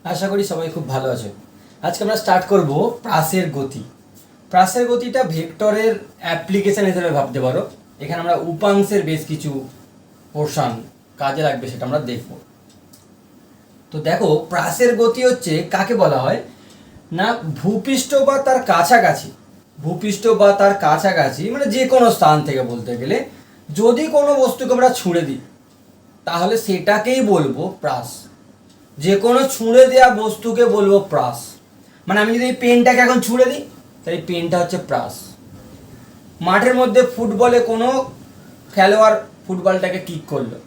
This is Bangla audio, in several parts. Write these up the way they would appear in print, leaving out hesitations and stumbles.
আশা করি সবাই খুব ভালো আছে। আজকে আমরা স্টার্ট করব প্রাসের গতি। প্রাসের গতিটা ভেক্টরের অ্যাপ্লিকেশন হিসেবে ভাবতে পারো। এখানে আমরা উপাংশের বেশ কিছু পোর্শন কাজে লাগবে, সেটা আমরা দেখব। তো দেখো, প্রাসের গতি হচ্ছে কাকে বলা হয় না, ভূপৃষ্ঠ বা তার কাছাকাছি, ভূপৃষ্ঠ বা তার কাছাকাছি মানে যে কোনো স্থান থেকে বলতে গেলে যদি কোনো বস্তুকে আমরা ছুঁড়ে দিই তাহলে সেটাকেই বলবো প্রাস। যে কোনো ছুঁড়ে দেওয়া বস্তুকে বলবো প্রাস। মানে আমি যদি এই পেনটাকে এখন ছুঁড়ে দিই তাহলে এই পেনটা হচ্ছে প্রাস। মাঠের মধ্যে ফুটবলে কোনো খেলোয়াড় ফুটবলটাকে কিক করলো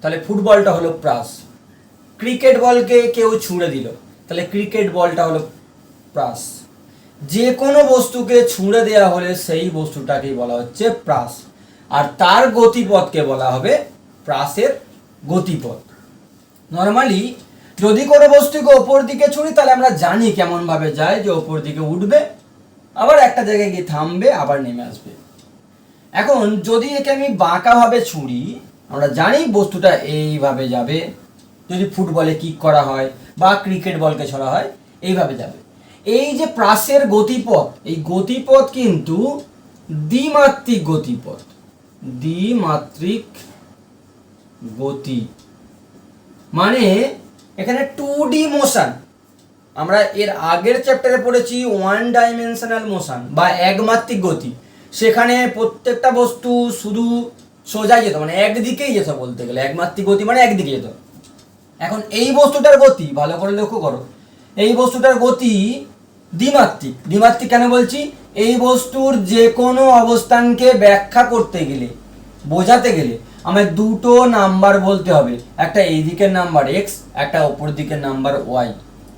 তাহলে ফুটবলটা হলো প্রাস। ক্রিকেট বলকে কেউ ছুঁড়ে দিল তাহলে ক্রিকেট বলটা হলো প্রাস। যে কোনো বস্তুকে ছুঁড়ে দেওয়া হলে সেই বস্তুটাকেই বলা হচ্ছে প্রাস, আর তার গতিপথকে বলা হবে প্রাসের গতিপথ। নর্মালি যদি কোনো বস্তুকে ওপর দিকে ছুঁড়ি তাহলে আমরা জানি কেমনভাবে যায়, যে ওপর দিকে উঠবে, আবার একটা জায়গায় গিয়ে থামবে, আবার নেমে আসবে। এখন যদি একে আমি বাঁকাভাবে ছুঁড়ি আমরা জানি বস্তুটা এইভাবে যাবে। যদি ফুটবলে কিক করা হয় বা ক্রিকেট বলকে ছড়া হয় এইভাবে যাবে। এই যে প্রাসের গতিপথ, এই গতিপথ কিন্তু দ্বিমাত্রিক গতিপথ। দ্বিমাত্রিক গতি মানে এখানে 2D মোশন। আমরা এর আগের চ্যাপ্টারে পড়েছি ওয়ান ডাইমেনশনাল মোশন বা একমাত্রিক গতি। সেখানে প্রত্যেকটা বস্তু শুধু সোজা যেত, মানে একদিকেই যেত বলতে গেলে। একমাত্রিক গতি মানে একদিকে যেত। এখন এই বস্তুটার গতি ভালো করে লক্ষ্য করো, এই বস্তুটার গতি দ্বিমাত্রিক। দ্বিমাত্রিক কেন বলছি, এই বস্তুর যে কোনো অবস্থানকে ব্যাখ্যা করতে গেলে, বোঝাতে গেলে আমায় দুটো নাম্বার বলতে হবে, একটা এই দিকের নাম্বার এক্স, একটা অপর দিকের নাম্বার ওয়াই।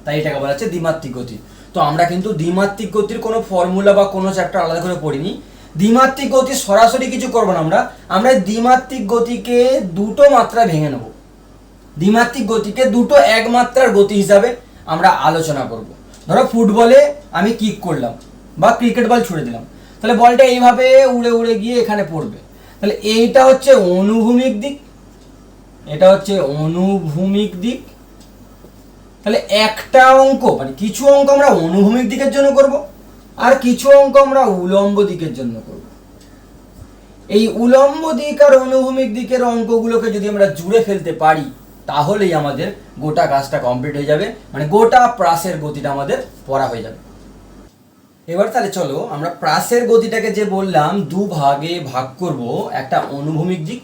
তাই এটাকে বলা হচ্ছে দ্বিমাত্রিক গতি। তো আমরা কিন্তু দ্বিমাত্রিক গতির কোনো ফর্মুলা বা কোনো চ্যাপ্টার আলাদা করে পড়িনি। দ্বিমাত্রিক গতি সরাসরি কিছু করবো না, আমরা দ্বিমাত্রিক গতিকে দুটো মাত্রায় ভেঙে নেব। দ্বিমাত্রিক গতিকে দুটো একমাত্রার গতি হিসাবে আমরা আলোচনা করব। ধরো ফুটবলে আমি কিক করলাম বা ক্রিকেট বল ছুঁড়ে দিলাম, তাহলে বলটা এইভাবে উড়ে উড়ে গিয়ে এখানে পড়বে। তাহলে এইটা হচ্ছে অনুভূমিক দিক, এটা হচ্ছে অনুভূমিক দিক। তাহলে একটা অঙ্ক মানে কিছু অঙ্ক আমরা অনুভূমিক দিকের জন্য করব, আর কিছু অঙ্ক আমরা উলম্ব দিকের জন্য করব। এই উলম্ব দিক আর অনুভূমিক দিকের অঙ্কগুলোকে যদি আমরা জুড়ে ফেলতে পারি তাহলেই আমাদের গোটা কাজটা কমপ্লিট হয়ে যাবে, মানে গোটা প্রাসের গতিটা আমাদের পড়া হয়ে যাবে। এবার তাহলে চলো আমরা প্রাসের গতিটাকে যে বললাম দু ভাগে ভাগ করব, একটা অনুভূমিক দিক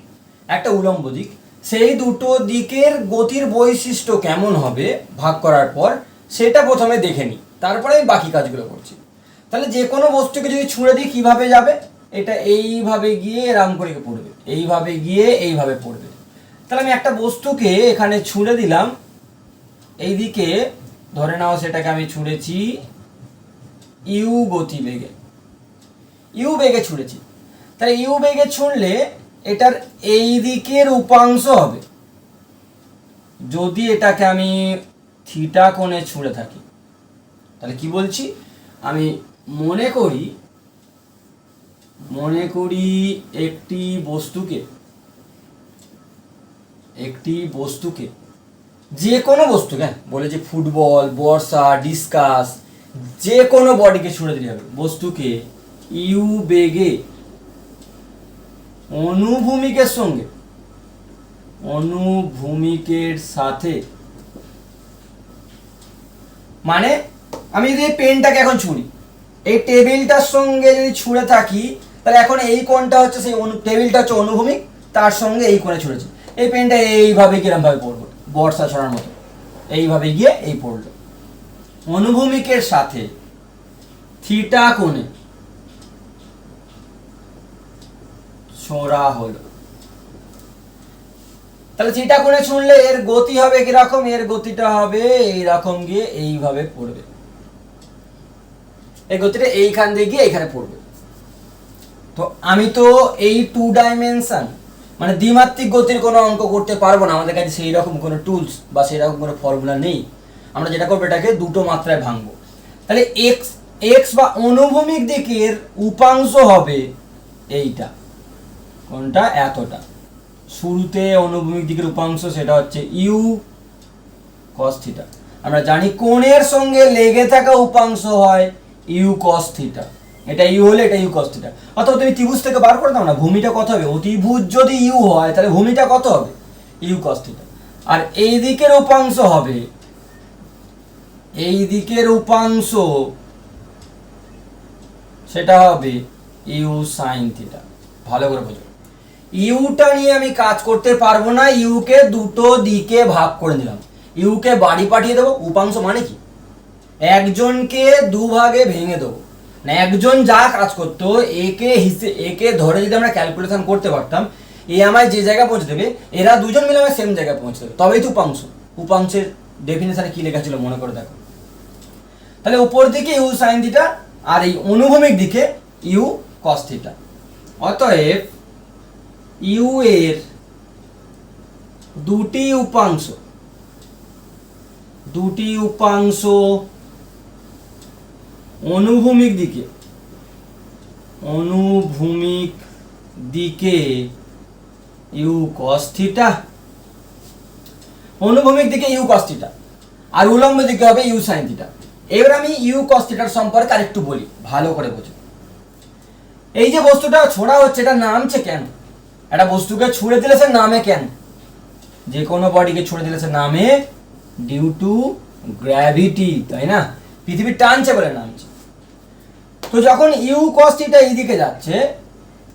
একটা উলম্ব দিক। সেই দুটো দিকের গতির বৈশিষ্ট্য কেমন হবে ভাগ করার পর সেটা প্রথমে দেখে নিই, তারপরে আমি বাকি কাজগুলো করছি। তাহলে যে কোনো বস্তুকে যদি ছুঁড়ে দিই কিভাবে যাবে, এটা এইভাবে গিয়ে এরম করে পড়বে, এইভাবে গিয়ে এইভাবে পড়বে। তাহলে আমি একটা বস্তুকে এখানে ছুঁড়ে দিলাম, এইদিকে ধরে নাও সেটাকে আমি ছুঁড়েছি ইউ গতিবেগে, ইউ বেগে ছুঁড়েছি। তাহলে ইউ বেগে ছুঁড়লে এটার এই দিকের উপাংশ হবে, যদি এটাকে আমি থিটা কোণে ছুঁড়ে থাকি। তাহলে কি বলছি, আমি মনে করি একটি বস্তুকে যে কোনো বস্তুকে, বলে যে ফুটবল, বর্ষা, ডিসকাস, যে কোনো বডিকে ছুঁড়ে দিতে হবে। বস্তুকে ইউ বেগে অনুভূমিকের সাথে, মানে আমি যদি এই পেনটাকে এখন ছুঁড়ি, এই টেবিলটার সঙ্গে যদি ছুঁড়ে থাকি তাহলে এখন এই কোণটা হচ্ছে সেই টেবিলটা হচ্ছে অনুভূমিক, তার সঙ্গে এই কোণে ছুঁড়েছি। এই পেনটা এইভাবে কিরমভাবে পড়বো, বর্ষা ছড়ার মতো এইভাবে গিয়ে এই পড়লো। অনুভূমিকের সাথে থিটা কোণে ছোঁড়া হলো। তাহলে থিটা কোণে ছুঁড়লে এর গতি হবে কিরকম, এর গতিটা হবে এইরকম গিয়ে এইভাবে পড়বে, এই গতিটা এইখান দিয়ে গিয়ে এইখানে পড়বে। তো আমি তো এই 2 ডাইমেনশন মানে দ্বিমাত্রিক গতির কোনো অঙ্ক করতে পারবো না, আমাদের কাছে সেই রকম কোনো টুলস বা সেই রকম কোনো ফর্মুলা নেই। আমরা যেটা করবো এটাকে দুটো মাত্রায় ভাঙবো। তাহলে এক্স এক্স বা অনুভূমিক দিকের উপাংশ হবে এইটা, কোনটা, এতটা। শুরুতে অনুভূমিক দিকের উপাংশ সেটা হচ্ছে ইউ কস থিটা। আমরা জানি কোণের সঙ্গে লেগে থাকা উপাংশ হয় ইউ কস থিটা। এটা ইউ হলে এটা ইউ কস থিটা। অথবা তুমি ত্রিভুজ থেকে বার করে দাও না, ভূমিটা কত হবে? অতিভুজ যদি ইউ হয় তাহলে ভূমিটা কত হবে? You cos theta. আর এই দিকের উপাংশ হবে, এই দিকের উপাংশ সেটা হবে ইউ সাইন থিটা। ভালো করে বোঝো, ইউটা নিয়ে আমি কাজ করতে পারবো না, ইউকে দুটো দিকে ভাগ করে নিলাম, ইউকে বাড়ি পাঠিয়ে দেবো। উপাংশ মানে কি? একজনকে দুভাগে ভেঙে দেবো। না, একজন যা কাজ করতো একে ধরে যদি আমরা ক্যালকুলেশন করতে পারতাম, এ আমায় যে জায়গায় পৌঁছে দেবে, এরা দুজন মিলে আমায় সেম জায়গায় পৌঁছে দেবে, তবেই তো উপাংশ। উপাংশের ডেফিনেশনে কি লেখা ছিল মনে করে দেখো। তাহলে উপর দিকে ইউ সাইন থিটা আর এই অনুভূমিক দিকে ইউ কস থিটা। অতএব ইউ এর দুটি উপাংশ অনুভূমিক দিকে ইউ কস থিটা, অনুভূমিক দিকে ইউ কস থিটা, আর উলম্ব দিকে হবে ইউ সাইন থিটা। এবার আমি ইউ কস থিটার সম্পর্কে আরেকটু বলি, ভালো করে বোঝো। এই যে বস্তুটা ছোড়া হচ্ছে, এটা নামছে কেন? একটা বস্তুকে ছুঁড়ে দিলে সে নামে কেন? যে কোনো বডিকে ছুঁড়ে দিলে সে নামে ডিউ টু গ্র্যাভিটি, তাই না? পৃথিবী টানছে বলে নামছে। তো যখন ইউ কস থিটা এইদিকে যাচ্ছে,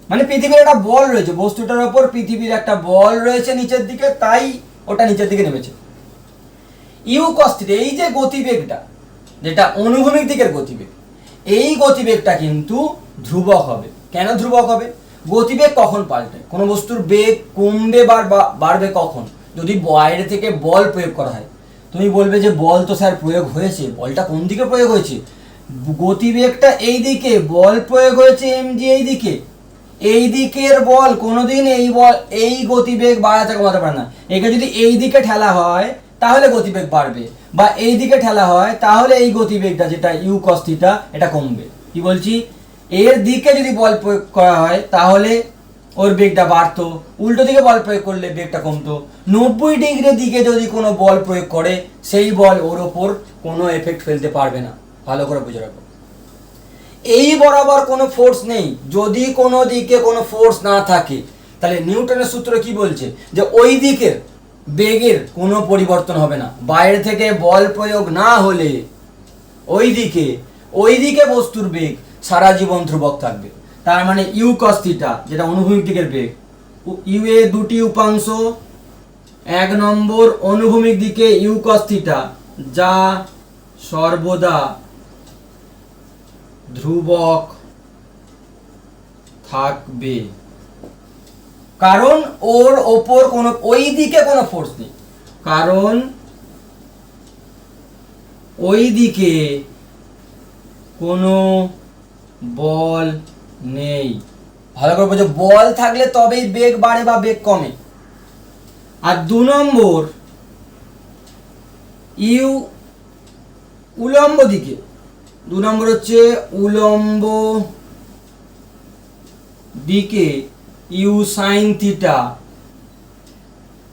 মানে পৃথিবীর একটা বল রয়েছে, বস্তুটার ওপর পৃথিবীর একটা বল রয়েছে নিচের দিকে, তাই ওটা নিচের দিকে নেমেছে। ইউ কস থিটা, এই যে গতিবেগটা, যেটা অনুভূমিক দিকের গতিবেগ, এই গতিবেগটা কিন্তু ধ্রুবক হবে। কেন ধ্রুবক হবে? গতিবেগ কখন পাল্টে? কোনো বস্তুর বেগ কমবে বা বাড়বে কখন? যদি বাইরে থেকে বল প্রয়োগ করা হয়। তুমি বলবে যে বল তো স্যার প্রয়োগ হয়েছে, বলটা কোন দিকে প্রয়োগ হয়েছে? গতিবেগটা এই দিকে, বল প্রয়োগ হয়েছে এমজি এই দিকে। এই দিকের বল কোনোদিন এই গতিবেগ বাড়াতে কমাতে পারে না। একে যদি এই দিকে ঠেলা হয় তাহলে গতিবেগ বাড়বে, বা এই দিকে ঠেলা হয় তাহলে এই গতিবেগটা যেটা ইউ কস থিটা এটা কমবে। কি বলছি? এর দিকে যদি বল প্রয়োগ করা হয় তাহলে ওর বেগটা বাড়তো, উল্টো দিকে বল প্রয়োগ করলে বেগটা কমতো। 90 ডিগ্রি দিকে যদি কোনো বল প্রয়োগ করে, সেই বল ওর ওপর কোনো এফেক্ট ফেলতে পারবে না। ভালো করে বুঝে রাখো। এই বরাবর কোনো ফোর্স নেই। যদি কোনো দিকে কোনো ফোর্স না থাকে, তাহলে নিউটনের সূত্র কি বলছে? যে ওই দিকের বেগের কোনো পরিবর্তন হবে না। বাইরে থেকে বল প্রয়োগ না হলে ওই দিকে বস্তুর বেগ সারা জীবন ধ্রুবক থাকবে। তার মানে ইউ কস থিটা, যেটা অনুভূমিক দিকের বেগ, ইউ এ দুটি উপাংশ, এক নম্বর অনুভূমিক দিকে ইউ কস থিটা, যা সর্বদা ধ্রুবক থাকবে, কারণ ওর ওপর কোনো ওই দিকে কোনো ফোর্স নেই। কারণ ওই দিকে কোনো বল নেই। ভালো করে বোঝো, বল থাকলে তবেই বেগ বাড়ে বা বেগ কমে। আর 2 নম্বর, ইউ উলম্ব দিকে, 2 নম্বর হচ্ছে উলম্ব দিকে ইউ সাইন থিটা,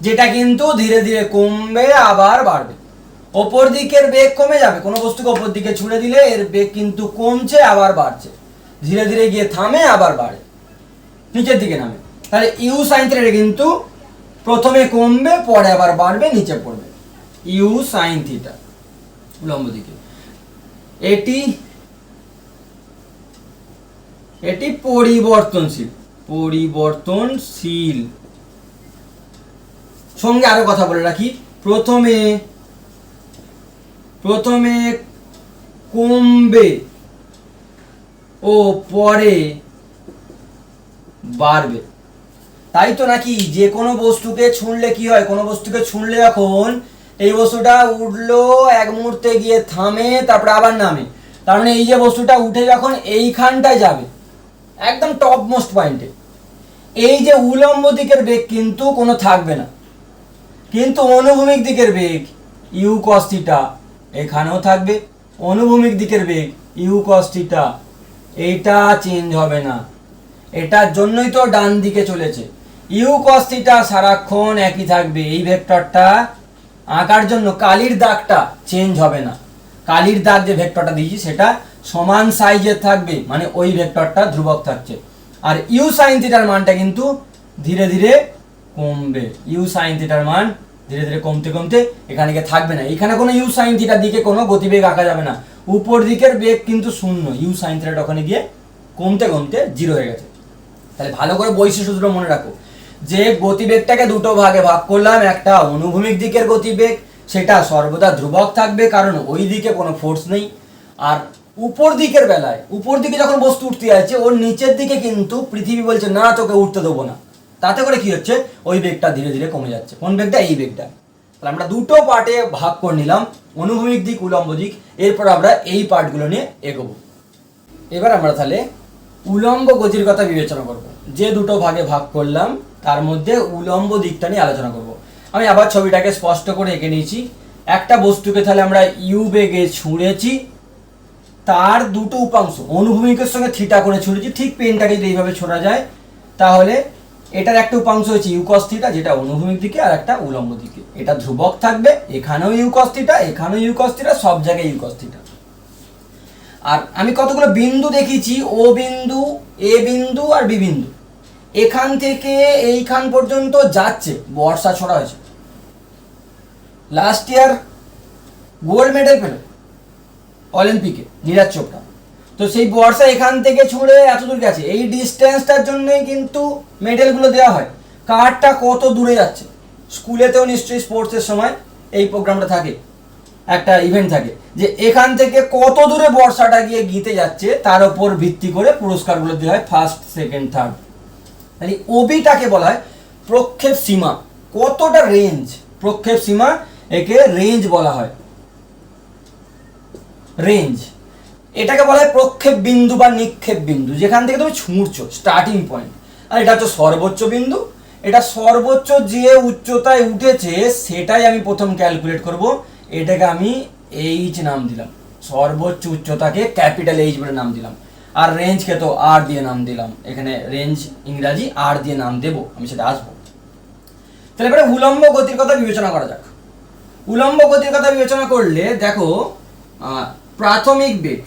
যেটা কিন্তু ধীরে ধীরে কমবে আবার বাড়বে। ওপর দিকের বেগ কমে যাবে, কোনো বস্তুকে ওপর দিকে ছুড়ে দিলে এর বেগ কিন্তু কমছে আবার বাড়ছে, ধীরে ধীরে গিয়ে থামে আবার বাড়ে, নিচের দিকে নামে। তাহলে ইউ সাইন থিটা কিন্তু প্রথমে কমবে, পরে আবার বাড়বে, নিচে পড়বে। ইউ সাইন থিটা উলম্ব দিকে, এটি পরিবর্তনশীল। সঙ্গে আরো কথা বলে রাখি, প্রথমে কমবে ও পরে বাড়বে। তাই তো নাকি? যে কোনো বস্তুকে ছুঁড়লে কি হয়? কোনো বস্তুকে ছুঁড়লে যখন এই বস্তুটা উঠলো, এক মুহূর্তে গিয়ে থামে, তারপরে আবার নামে। তার মানে এই যে বস্তুটা উঠে যখন এইখানটায় যাবে, একদম টপ মোস্ট পয়েন্টে, এই যে উলম্ব দিকের বেগ কিন্তু কোনো থাকবে না, কিন্তু অনুভূমিক দিকের বেগ ইউ কস থিটা এখানেও থাকবে। অনুভূমিক দিকের বেগ ইউ কস থিটা, এইটা চেঞ্জ হবে না। এটার জন্যই তো ডান দিকে চলেছে। ইউ কস থিটা সারাক্ষণ একই থাকবে, এই ভেক্টরটা আঁকার জন্য কালির দাগটা চেঞ্জ হবে না, কালির দাগ যে ভেক্টরটা দিয়েছি সেটা সমান সাইজের থাকবে, মানে ওই ভেক্টরটা ধ্রুবক থাকছে। আর ইউ সাইন থিটার মানটা কিন্তু ধীরে ধীরে কমবে, ইউ সাইন থিটার মান ধীরে ধীরে কমতে কমতে এখানে গিয়ে থাকবে না। এখানে কোনো ইউ সাইন থিটার দিকে কোনো গতিবেগ আঁকা যাবে না, উপর দিকের বেগ কিন্তু শূন্য, ইউ সাইন থিটাটা ওখানে গিয়ে কমতে কমতে জিরো হয়ে গেছে। তাহলে ভালো করে বৈশিষ্ট্য দুটো মনে রাখো, যে গতিবেগটাকে দুটো ভাগে ভাগ করলাম, একটা অনুভূমিক দিকের গতিবেগ, সেটা সর্বদা ধ্রুবক থাকবে কারণ ওই দিকে কোনো ফোর্স নেই। আর উপর দিকের বেলায়, উপর দিকে যখন বস্তু উঠতে যাচ্ছে ওর নিচের দিকে কিন্তু পৃথিবী বলছে না তোকে উঠতে দেবো না, তাতে করে কি হচ্ছে, ওই বেগটা ধীরে ধীরে কমে যাচ্ছে। কোন বেগটা? এই বেগটা। তাহলে আমরা দুটো পার্টে ভাগ করে নিলাম, অনুভূমিক দিক, উলম্ব দিক। এরপর আমরা এই পার্টগুলো নিয়ে এগোবো। এবার আমরা তাহলে উলম্ব গতির কথা বিবেচনা করব। যে দুটো ভাগে ভাগ করলাম তার মধ্যে উলম্ব দিকটা নিয়ে আলোচনা করব। আমি আবার ছবিটাকে স্পষ্ট করে এঁকে নিয়েছি। একটা বস্তুকে তাহলে আমরা ইউ বেগে ছুঁড়েছি, তার দুটো উপাংশ অনুভূমিকের সঙ্গে থিটা করে ছুঁড়েছি। ঠিক পেনটাকে যদি এইভাবে ছোড়া যায় তাহলে এটার একটা উপাংশ হচ্ছে ইউ কস থিটা, যেটা অনুভূমিক দিকে, আর একটা উলম্ব দিকে। এটা ধ্রুবক থাকবে, এখানেও ইউ কস থিটা, এখানেও ইউ কস থিটা, সব জায়গায় ইউ কস থিটা। আর আমি কতগুলো বিন্দু দেখিয়েছি, ও বিন্দু, এ বিন্দু আর বি বিন্দু। এখান থেকে এইখান পর্যন্ত যাচ্ছে, বর্ষা ছোড়া হয়েছে। লাস্ট ইয়ার গোল্ড মেডেল পেল অলিম্পিকে নীরাজ চোপড়া। তো সেই বর্ষা এখান থেকে ছুঁড়ে এত দূর গেছে, এই ডিস্টেন্সটার জন্যই কিন্তু মেডেলগুলো দেওয়া হয়। কারটা কত দূরে যাচ্ছে, স্কুলেতেও নিশ্চয়ই স্পোর্টসের সময় এই প্রোগ্রামটা থাকে, একটা ইভেন্ট থাকে যে এখান থেকে কত দূরে বর্ষাটা গিয়ে গিতে যাচ্ছে তার উপর ভিত্তি করে পুরস্কারগুলো দেওয়া হয়, ফার্স্ট, সেকেন্ড, থার্ড। তাহলে ওবিটাকে বলা হয় প্রক্ষেপ সীমা, কতটা রেঞ্জ, প্রক্ষেপ সীমা, একে রেঞ্জ বলা হয়, রেঞ্জ। এটাকে বলা হয় প্রক্ষেপ বিন্দু বা নিক্ষেপ বিন্দু, যেখান থেকে তুমি ছুঁড়ছো, স্টার্টিং পয়েন্ট। আর এটা হচ্ছে সর্বোচ্চ বিন্দু, এটা সর্বোচ্চ যে উচ্চতায় উঠেছে সেটাই আমি প্রথম ক্যালকুলেট করব। এটাকে আমি এইচ নাম দিলাম, সর্বোচ্চ উচ্চতাকে ক্যাপিটাল এইচ বলে নাম দিলাম। আর রেঞ্জকে তো আর দিয়ে নাম দিলাম, এখানে রেঞ্জ ইংরাজি আর দিয়ে নাম দেবো, আমি সেটা আসবো। তাহলে এবারে উলম্ব গতির কথা বিবেচনা করা যাক। উলম্ব গতির কথা বিবেচনা করলে দেখো, প্রাথমিক বেগ,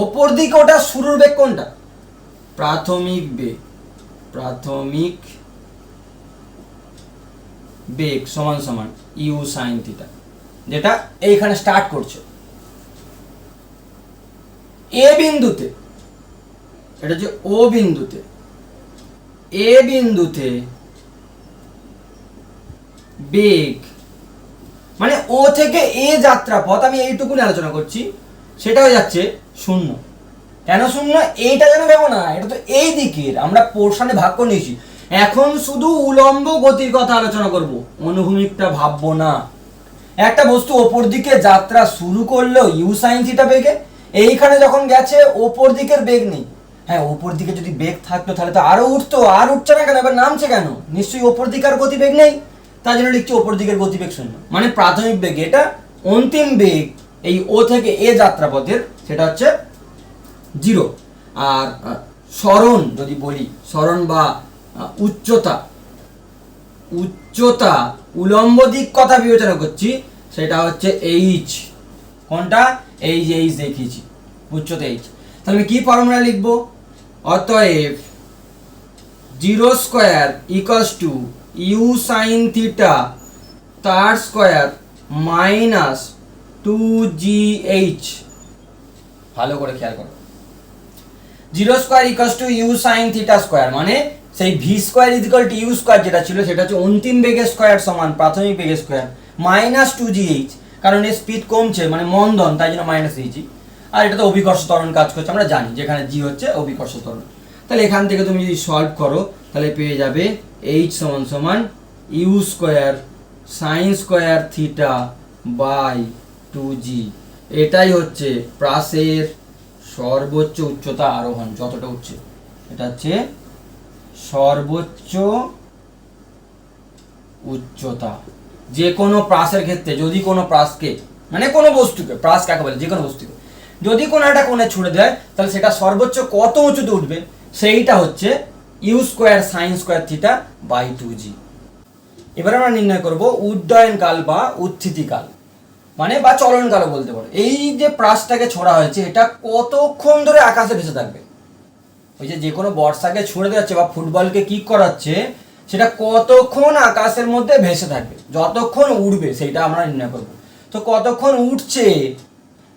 ওপর দিকে ওটা শুরুর বেগ কোনটা? প্রাথমিক বেগ, প্রাথমিক বেগ সমান সমান ইউ সাইন থিটা, যেটা এইখানে স্টার্ট করছে এ বিন্দুতে, এটা হচ্ছে ও বিন্দুতে, এ বিন্দুতে বেগ মানে ও থেকে এ যাত্রা পথ, আমি এইটুকুনি আলোচনা করছি, সেটা হয়ে যাচ্ছে শূন্য। কেন শূন্য? এইটা যেন ভেবো না, এটা তো এই দিকের, আমরা পোর্শনে ভাগ করে নিয়েছি। এখন শুধু উলম্ব গতির কথা আলোচনা করব, অনুভূমিকটা ভাববো না। একটা বস্তু ওপর দিকে যাত্রা শুরু করলো ইউ সাইন থিটা বেগে, এইখানে যখন গেছে ওপর দিকের বেগ নেই। হ্যাঁ, ওপর দিকে যদি বেগ থাকতো তাহলে তো আরো উঠতো, আর উঠছে না কেন, এবার নামছে কেন? নিশ্চয়ই ওপর দিকে আর গতিবেগ নেই, তার জন্য লিখছি ওপর দিকের গতিবেগ শূন্য। মানে প্রাথমিক বেগ, এটা অন্তিম বেগ এই ও থেকে এ যাত্রাপথের, সেটা হচ্ছে জিরো। আর সরণ যদি বলি, সরণ বা উচ্চতা, উচ্চতা উলম্ব দিক কথা বিবেচনা করছি, সেটা হচ্ছে এইচ। কোনটা? এই যে এইচ দেখিয়েছি, উচ্চতা এইচ। তাহলে আমি কি ফর্মুলা লিখবো? অতএব zero square equals to u sine theta তার স্কোয়ার মাইনাস 2gh। ভালো করে খেয়াল করো, zero square equals to u sine theta square, মানে সেই v square is equal to u square যেটা ছিল সেটা হচ্ছে অন্তিম বেগের স্কোয়ার সমান প্রাথমিক বেগের স্কোয়ার, মাইনাস 2gh, কারণ এর স্পিড কমছে মানে মন্দন, তাই জন্য মাইনাস দিয়েছি। আর এটা তো অভিকর্ষ ত্বরণ কাজ করছে, আমরা জানি যেখানে জি হচ্ছে অভিকর্ষ ত্বরণ। তাহলে এখান থেকে তুমি যদি সলভ করো তাহলে পেয়ে যাবে এইচ সমান সমান u square sine square theta by 2g। এটাই হচ্ছে প্রাসের সর্বোচ্চ উচ্চতা আরোহণ, যতটা উঠছে এটা হচ্ছে সর্বোচ্চ উচ্চতা। যে কোনো প্রাসের ক্ষেত্রে যদি কোনো প্রাসকে, মানে কোনো বস্তুকে, প্রাস কাকে বলে, যে কোনো বস্তুকে যদি কোনো একটা কোণে ছুড়ে দেয় তাহলে সেটা সর্বোচ্চ কত উঁচুতে উঠবে, সেইটা হচ্ছে u square sine square theta by 2g। এবার আমরা নির্ণয় করব উড্ডয়নকাল বা উত্থিতিকাল, মানে বা চলনকালও বলতে পারো। এই যে প্রাসটাকে ছোড়া হয়েছে এটা কতক্ষণ ধরে আকাশে ভেসে থাকবে? ওই যে কোনো বর্ষাকে ছুঁড়ে যাচ্ছে বা ফুটবলকে কিক করাচ্ছে, সেটা কতক্ষণ আকাশের মধ্যে ভেসে থাকবে, যতক্ষণ উড়বে সেইটা আমরা নির্ণয় করব। তো কতক্ষণ উঠছে,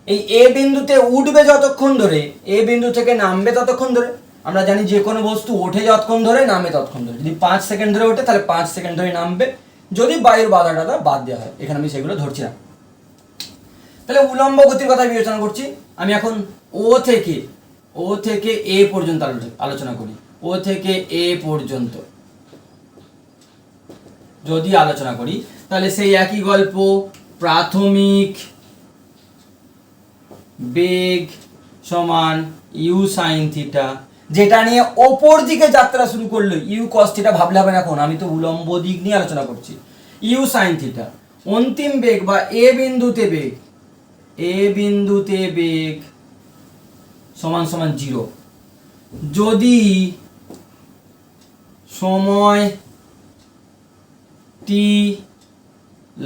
এই এ বিন্দুতে উঠবে যতক্ষণ ধরে, এ বিন্দু থেকে নামবে ততক্ষণ ধরে। আমরা জানি যে কোনো বস্তু ওঠে যতক্ষণ ধরে, নামে ততক্ষণ ধরে। যদি 5 সেকেন্ড ধরে ওঠে তাহলে 5 সেকেন্ড ধরে নামবে, যদি বায়ুর বাধা টাধা বাদ দেওয়া হয়। এখানে আমি সেগুলো ধরছি না। তাহলে উলম্ব গতির কথা বিবেচনা করছি। আমি এখন ও থেকে এ পর্যন্ত আলোচনা করি। ও থেকে এ পর্যন্ত যদি আলোচনা করি তাহলে সেই একই গল্প, প্রাথমিক বেগ সমান ইউ সাইন থিটা, যেটা নিয়ে ওপর দিকে যাত্রা শুরু করলো ইউ কস থিটা ভাবলে হবে না, এখন আমি তো উলম্ব দিক নিয়ে আলোচনা করছি। ইউ সাইন থিটা, অন্তিম বেগ বা এ বিন্দুতে বেগ সমান সমান 0 যদি সময় টি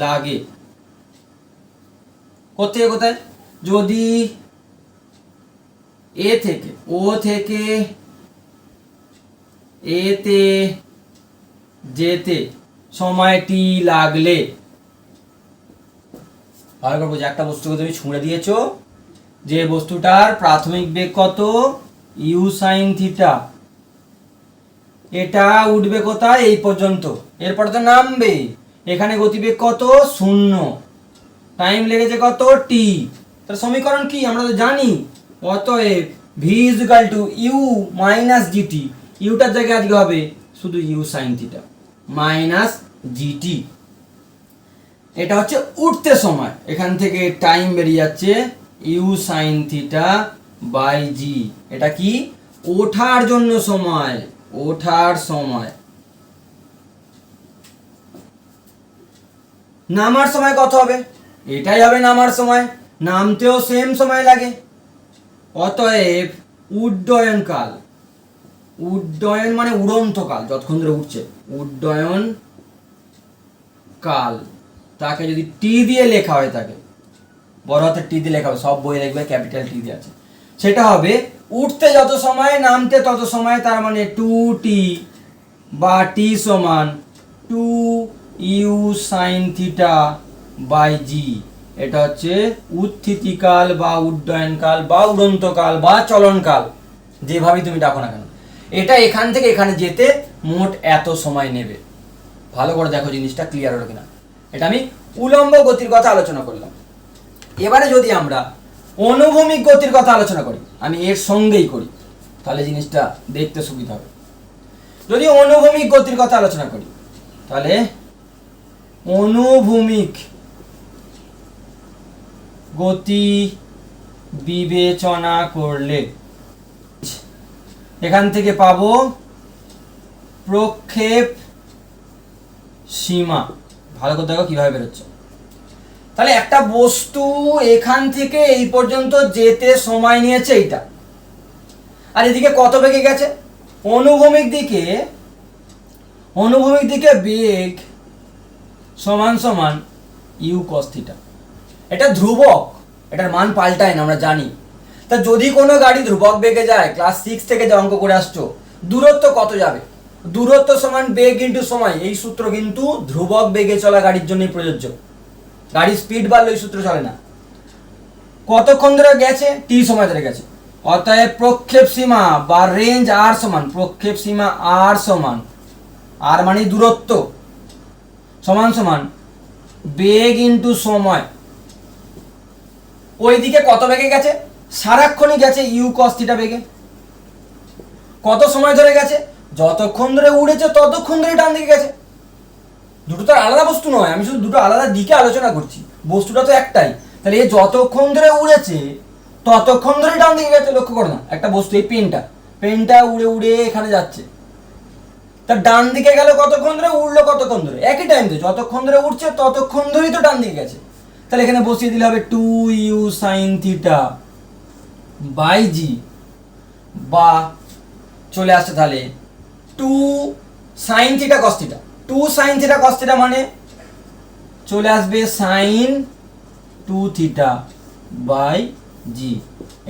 লাগে। কোথায় যদি ও থেকে এতে যেতে সময় টি লাগলে, ভালো করে বুঝো, একটা বস্তুকে তুমি ছুঁড়ে দিয়েছো, যে বস্তুটার প্রাথমিক বেগ কত ইউ সাইন থিটা, এটা উঠবে কোথায় এই পর্যন্ত, এরপর তো নামবে। এখানে গতিবেগ কত 0, টাইম লেগেছে কত টি। তার সমীকরণ কি আমরা তো জানি, অতএব v is equal to u minus gt. ইউটার জায়গায় আজকে হবে শুধু u sine theta minus gt. এটা হচ্ছে উঠতে সময়, এখান থেকে টাইম বেরিয়ে যাচ্ছে u sine theta by g. এটা কি ওঠার জন্য সময়, নামার সময় কত হবে? এটাই হবে নামার সময়, নামতেও সেম সময় লাগে। অতএব উড্ডয়ন মানে উড়ন্ত কাল, যতক্ষণ ধরে উঠছে উড্ডয়ন কাল, তাকে যদি টি দিয়ে লেখা হয়, তাকে বড় হাতের টি দিয়ে লেখা হবে, সব বই দেখবে ক্যাপিটাল টি দিয়ে আছে, সেটা হবে উঠতে যত সময় নামতে তত সময়, তার মানে 2t বা টি সমান 2u sign theta by g. এটা হচ্ছে উত্থিতিকাল বা উড্ডয়নকাল বা উড়ন্তকাল বা চলনকাল, যেভাবেই তুমি ডাকো না কেন। এটা এখান থেকে এখানে যেতে মোট এত সময় নেবে। ভালো করে দেখো জিনিসটা ক্লিয়ার হলো কিনা। এটা আমি উলম্ব গতির কথা আলোচনা করলাম। এবারে যদি আমরা অনুভূমিক গতির কথা আলোচনা করি, আমি এর সঙ্গেই করি, তাহলে জিনিসটা দেখতে সুবিধা হবে। যদি অনুভূমিক গতির কথা আলোচনা করি, তাহলে অনুভূমিক গতি বিবেচনা করলে এখান থেকে পাবো প্রক্ষেপ সীমা। ভালো করে দেখো কিভাবে বেরোচ্ছে। তাহলে একটা বস্তু এখান থেকে এই পর্যন্ত যেতে সময় নিয়েছে এইটা, আর এদিকে কত বেগে গেছে? অনুভূমিক দিকে বেগ সমান সমান ইউ কস থিটা। এটা ধ্রুবক, এটার মান পাল্টায় না, আমরা জানি। তা যদি কোনো গাড়ি ধ্রুবক বেগে যায়, ক্লাস 6 থেকে যে অঙ্ক করে আসছো, দূরত্ব কত যাবে? দূরত্ব সমান বেগ ইন্টু সময়। এই সূত্র কিন্তু ধ্রুবক বেগে চলা গাড়ির জন্যই প্রযোজ্য। গাড়ির স্পিড বাড়লে ওই সূত্র চলে না। কতক্ষণ ধরে গেছে? টি সময় ধরে গেছে। অতএব প্রক্ষেপ সীমা বা রেঞ্জ আর সমান, প্রক্ষেপ সীমা আর সমান, আর মানে দূরত্ব, সমান সমান বেগ ইন্টু সময়। ওইদিকে কত বেগে গেছে? সারাক্ষণই গেছে ইউ কস থিটা বেগে। কত সময় ধরে গেছে? যতক্ষণ ধরে উড়েছে ততক্ষণ ধরে ডান দিকে গেছে। দুটো তো আলাদা বস্তু নয়, আমি শুধু দুটো আলাদা দিকে আলোচনা করছি, বস্তুটা তো একটাই। তাহলে এ যতক্ষণ ধরে উড়েছে ততক্ষণ ধরে ডান দিকে গেছে। লক্ষ্য করো না, একটা বস্তু, এই পেনটা উড়ে উড়ে এখানে যাচ্ছে, তার ডান দিকে গেল কতক্ষণ ধরে, উড়লো কতক্ষণ ধরে, একই টাইম তো, যতক্ষণ ধরে উঠছে ততক্ষণ ধরেই তো ডান দিকে গেছে। তাহলে এখানে বসিয়ে দিলে হবে 2u সাইন থিটা বাই জি, বা চলে আসছে তাহলে 2 sine theta cos theta. Two sine theta cos theta মানে চলে আসবে সাইন 2 থিটা বাই জি।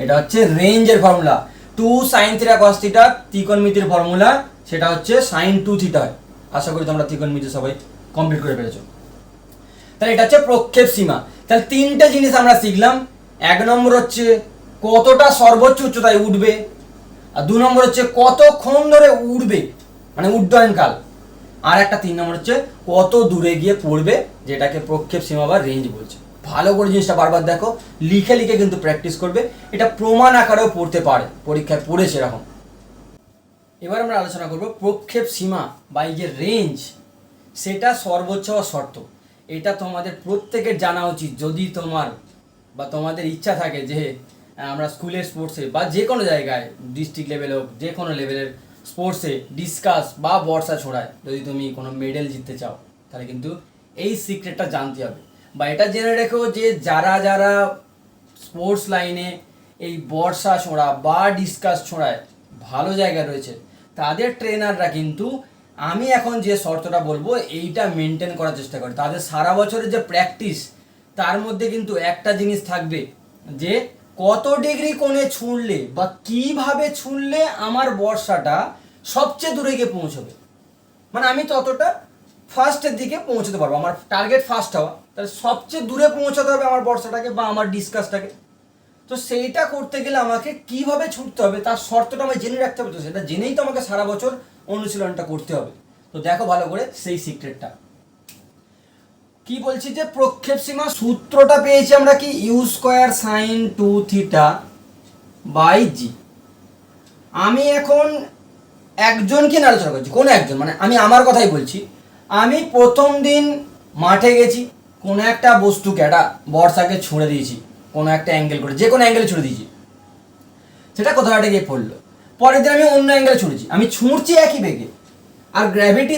এটা হচ্ছে রেঞ্জের formula. Two sine theta cos theta ত্রিকোণমিতির ফর্মুলা, সেটা হচ্ছে সাইন 2 থিটা হয়। আশা করি তোমরা ত্রিকোণমিতি সবাই কমপ্লিট করে ফেলেছো। তাহলে এটা হচ্ছে প্রক্ষেপ সীমা। তাহলে তিনটে জিনিস আমরা শিখলাম। এক নম্বর হচ্ছে কতটা সর্বোচ্চ উচ্চতায় উঠবে, আর 2 নম্বর হচ্ছে কতক্ষণ ধরে উঠবে মানে উড্ডয়নকাল, আর একটা 3 নম্বর হচ্ছে কত দূরে গিয়ে পড়বে, যেটাকে প্রক্ষেপ সীমা বা রেঞ্জ বলছে। ভালো করে জিনিসটা বারবার দেখো, লিখে লিখে কিন্তু প্র্যাকটিস করবে। এটা প্রমাণ আকারেও পড়তে পারে, পরীক্ষায় পড়েছে এরকম। এবার আমরা আলোচনা করব প্রক্ষেপ সীমা বা এই যে রেঞ্জ, সেটা সর্বোচ্চ বা শর্ত। এটা তোমাদের প্রত্যেকের জানা উচিত। যদি তোমার বা তোমাদের ইচ্ছা থাকে যে আমরা স্কুলের স্পোর্টসে বা যে কোনো জায়গায় ডিস্ট্রিক্ট লেভেলে হোক, যে কোনো লেভেলের স্পোর্টসে ডিসকাস বা বর্ষা ছোড়ায় যদি তুমি কোনো মেডেল জিততে চাও, তাহলে কিন্তু এই সিক্রেটটা জানতে হবে। বা এটা জেনে রেখো যে যারা যারা স্পোর্টস লাইনে এই বর্ষা ছোঁড়া বা ডিসকাস ছোঁড়ায় ভালো জায়গায় রয়েছে, তাদের ট্রেনাররা কিন্তু আমি এখন যে শর্তটা বলবো এইটা মেনটেন করার চেষ্টা করে। তাদের সারা বছরের যে প্র্যাকটিস, তার মধ্যে কিন্তু একটা জিনিস থাকবে যে কত ডিগ্রি কোণে ছুঁড়লে বা কিভাবে ছুঁড়লে আমার বর্ষাটা সবচেয়ে দূরে গিয়ে পৌঁছবে, মানে আমি ততটা ফার্স্টের দিকে পৌঁছতে পারবো। আমার টার্গেট ফার্স্ট হওয়া, তাহলে সবচেয়ে দূরে পৌঁছাতে হবে আমার বর্ষাটাকে বা আমার ডিসকাসটাকে। তো সেইটা করতে গেলে আমাকে কিভাবে ছুটতে হবে তার শর্তটা আমি জেনে রাখতে হবে। তো সেটা জেনেই তো আমাকে সারা বছর অনুশীলনটা করতে হবে। তো দেখো ভালো করে সেই সিক্রেটটা কি বলছি, যে প্রক্ষেপ সীমা সূত্রটা পেয়েছি আমরা কি, u square sine 2 theta by g. আমি এখন একজনকে নিয়ে আলোচনা করছি, কোনো একজন, মানে আমি আমার কথাই বলছি। আমি প্রথম দিন মাঠে গেছি, কোনো একটা বস্তুকে, একটা বর্ষাকে ছুঁড়ে দিয়েছি, কোনো একটা অ্যাঙ্গেল করে, যে কোনো অ্যাঙ্গেলে ছুঁড়ে দিয়েছি, সেটা কোথাও একটা গিয়ে পড়লো। পরের দিন আমি অন্য অ্যাঙ্গেলে ছুঁড়েছি, আমি ছুঁড়ছি একই বেগে, আর গ্র্যাভিটি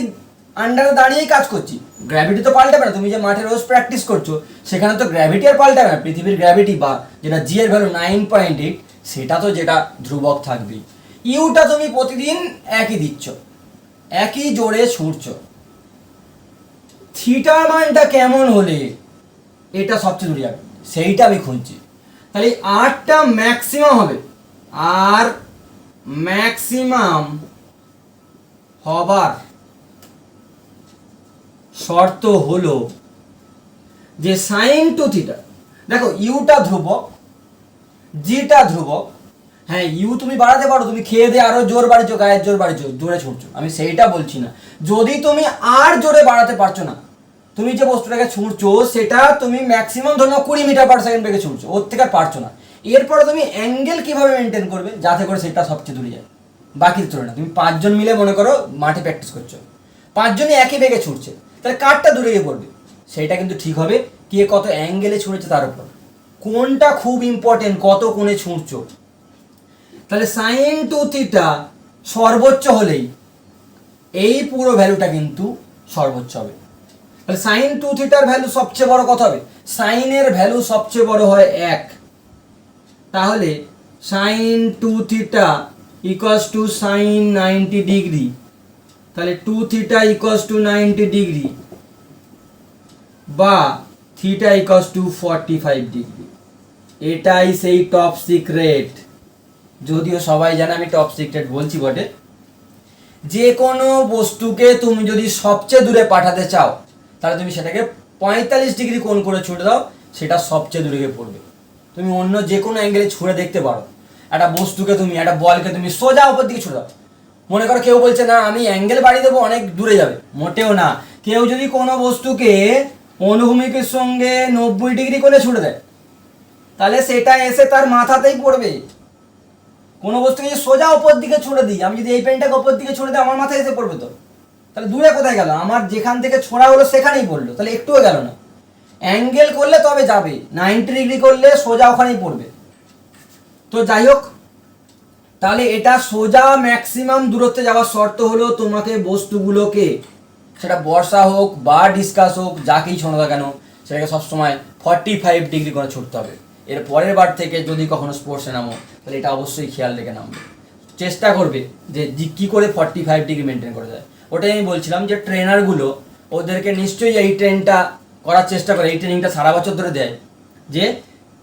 আন্ডারে দাঁড়িয়েই কাজ করছি। গ্র্যাভিটি তো পাল্টাবে না, তুমি যে মাঠে রোজ প্র্যাকটিস করছো সেখানে তো গ্র্যাভিটি আর পাল্টাবে না। পৃথিবীর গ্র্যাভিটি বা যেটা জি এর ভ্যালু 9.8, সেটা তো যেটা ধ্রুবক থাকবেই। ইউটা তুমি প্রতিদিন একই দিচ্ছ, একই জোরে ছুঁড়ছো। থিটার মানটা কেমন হলে এটা সবচেয়ে দূরে যাবে সেইটা আমি খুঁজছি। তাহলে আরটা ম্যাক্সিমাম হবে, আর ম্যাক্সিমাম হবার শর্ত হলো যে সাইন 2 থিটা, দেখো ইউটা ধ্রুবক, জিটা ধ্রুবক। হ্যাঁ, ইউ তুমি বাড়াতে পারো, তুমি খেয়ে দিয়ে আরো জোর বাড়িছো, গায়ের জোর বাড়িছো, জোরে ছুটছো, আমি সেইটা বলছি না। যদি তুমি আর জোরে বাড়াতে পারছো না, তুমি যে বস্তুটাকে ছুঁড়ছো সেটা তুমি ম্যাক্সিমাম ধরো 20 মিটার পার সেকেন্ড বেগে ছুঁড়ছো, ওর থেকে আর পারছো না, এরপরে তুমি অ্যাঙ্গেল কিভাবে মেনটেন করবে যাতে করে সেটা সবচেয়ে দূরে যায়। বাকি চলে না, তুমি 5 জন মিলে মনে করো মাঠে প্র্যাকটিস করছো, 5 জনই একই বেগে ছুটছে, তাহলে কারটা দূরে গিয়ে পড়বে সেইটা কিন্তু ঠিক হবে কে কত অ্যাঙ্গেলে ছুঁড়েছে তার উপর। কোনটা খুব ইম্পর্টেন্ট, কত কোণে ছুঁড়ছো। তাহলে সাইন 2 থিটা সর্বোচ্চ হলেই এই পুরো ভ্যালুটা কিন্তু সর্বোচ্চ হবে। তাহলে সাইন 2 থিটার ভ্যালু সবচেয়ে বড় কত হবে, সাইনের ভ্যালু সবচেয়ে বড় হয় 1। তাহলে sine 2 theta equals to sine 90 degree, তাহলে 2 থিটা ইকুয়ালস টু 90 ডিগ্রি বা থিটা ইকুয়ালস টু 45 ডিগ্রি। এটাই সেই টপ সিক্রেট, যদিও সবাই জানে আমি টপ সিক্রেট বলছি বটে। যে কোনো বস্তুকে তুমি যদি সবচেয়ে দূরে পাঠাতে চাও, তাহলে তুমি সেটাকে 45 ডিগ্রি কোণ করে ছুঁড়ে দাও, সেটা সবচেয়ে দূরে গিয়ে পড়বে। তুমি অন্য যে কোনো অ্যাঙ্গেলে ছুঁড়ে দেখতে পারো। একটা বস্তুকে তুমি, একটা বলকে তুমি সোজা উপর দিকে ছুঁড়ে দাও, মনে করো কেউ বলছে না আমি অ্যাঙ্গেল বাড়িয়ে দেবো অনেক দূরে যাবে, মোটেও না। কেউ যদি কোনো বস্তুকে অনুভূমিকের সঙ্গে 90 ডিগ্রি করে ছুঁড়ে দেয়, তাহলে সেটা এসে তার মাথাতেই পড়বে। কোনো বস্তুকে যদি সোজা উপর দিকে ছুঁড়ে দিই, আমি যদি এই পেনটাকে উপর দিকে ছুঁড়ে দিই, আমার মাথায় এসে পড়বে তো, তাহলে দূরে কোথায় গেল, আমার যেখান থেকে ছোঁড়া হলো সেখানেই পড়লো, তাহলে একটুও গেল না। অ্যাঙ্গেল করলে তবে যাবে, 90 ডিগ্রি করলে সোজা ওখানেই পড়বে। তো যাই হোক, তাহলে এটা সোজা ম্যাক্সিমাম দূরত্বে যাওয়ার শর্ত হলো তোমাকে বস্তুগুলোকে, সেটা বর্ষা হোক বা ডিসকাস হোক, যাকেই ছোঁড়ো না কেন, সেটাকে সবসময় 45 ডিগ্রি করে ছুটতে হবে। এর পরের বার থেকে যদি কখনো স্পোর্টসে নামো, তাহলে এটা অবশ্যই খেয়াল রেখে নামবে। চেষ্টা করবে যে কী করে 45 ডিগ্রি মেনটেন করা যায়। ওটাই আমি বলছিলাম যে ট্রেনারগুলো ওদেরকে নিশ্চয়ই এই ট্রেনটা করার চেষ্টা করে, এই ট্রেনিংটা সারা বছর ধরে দেয় যে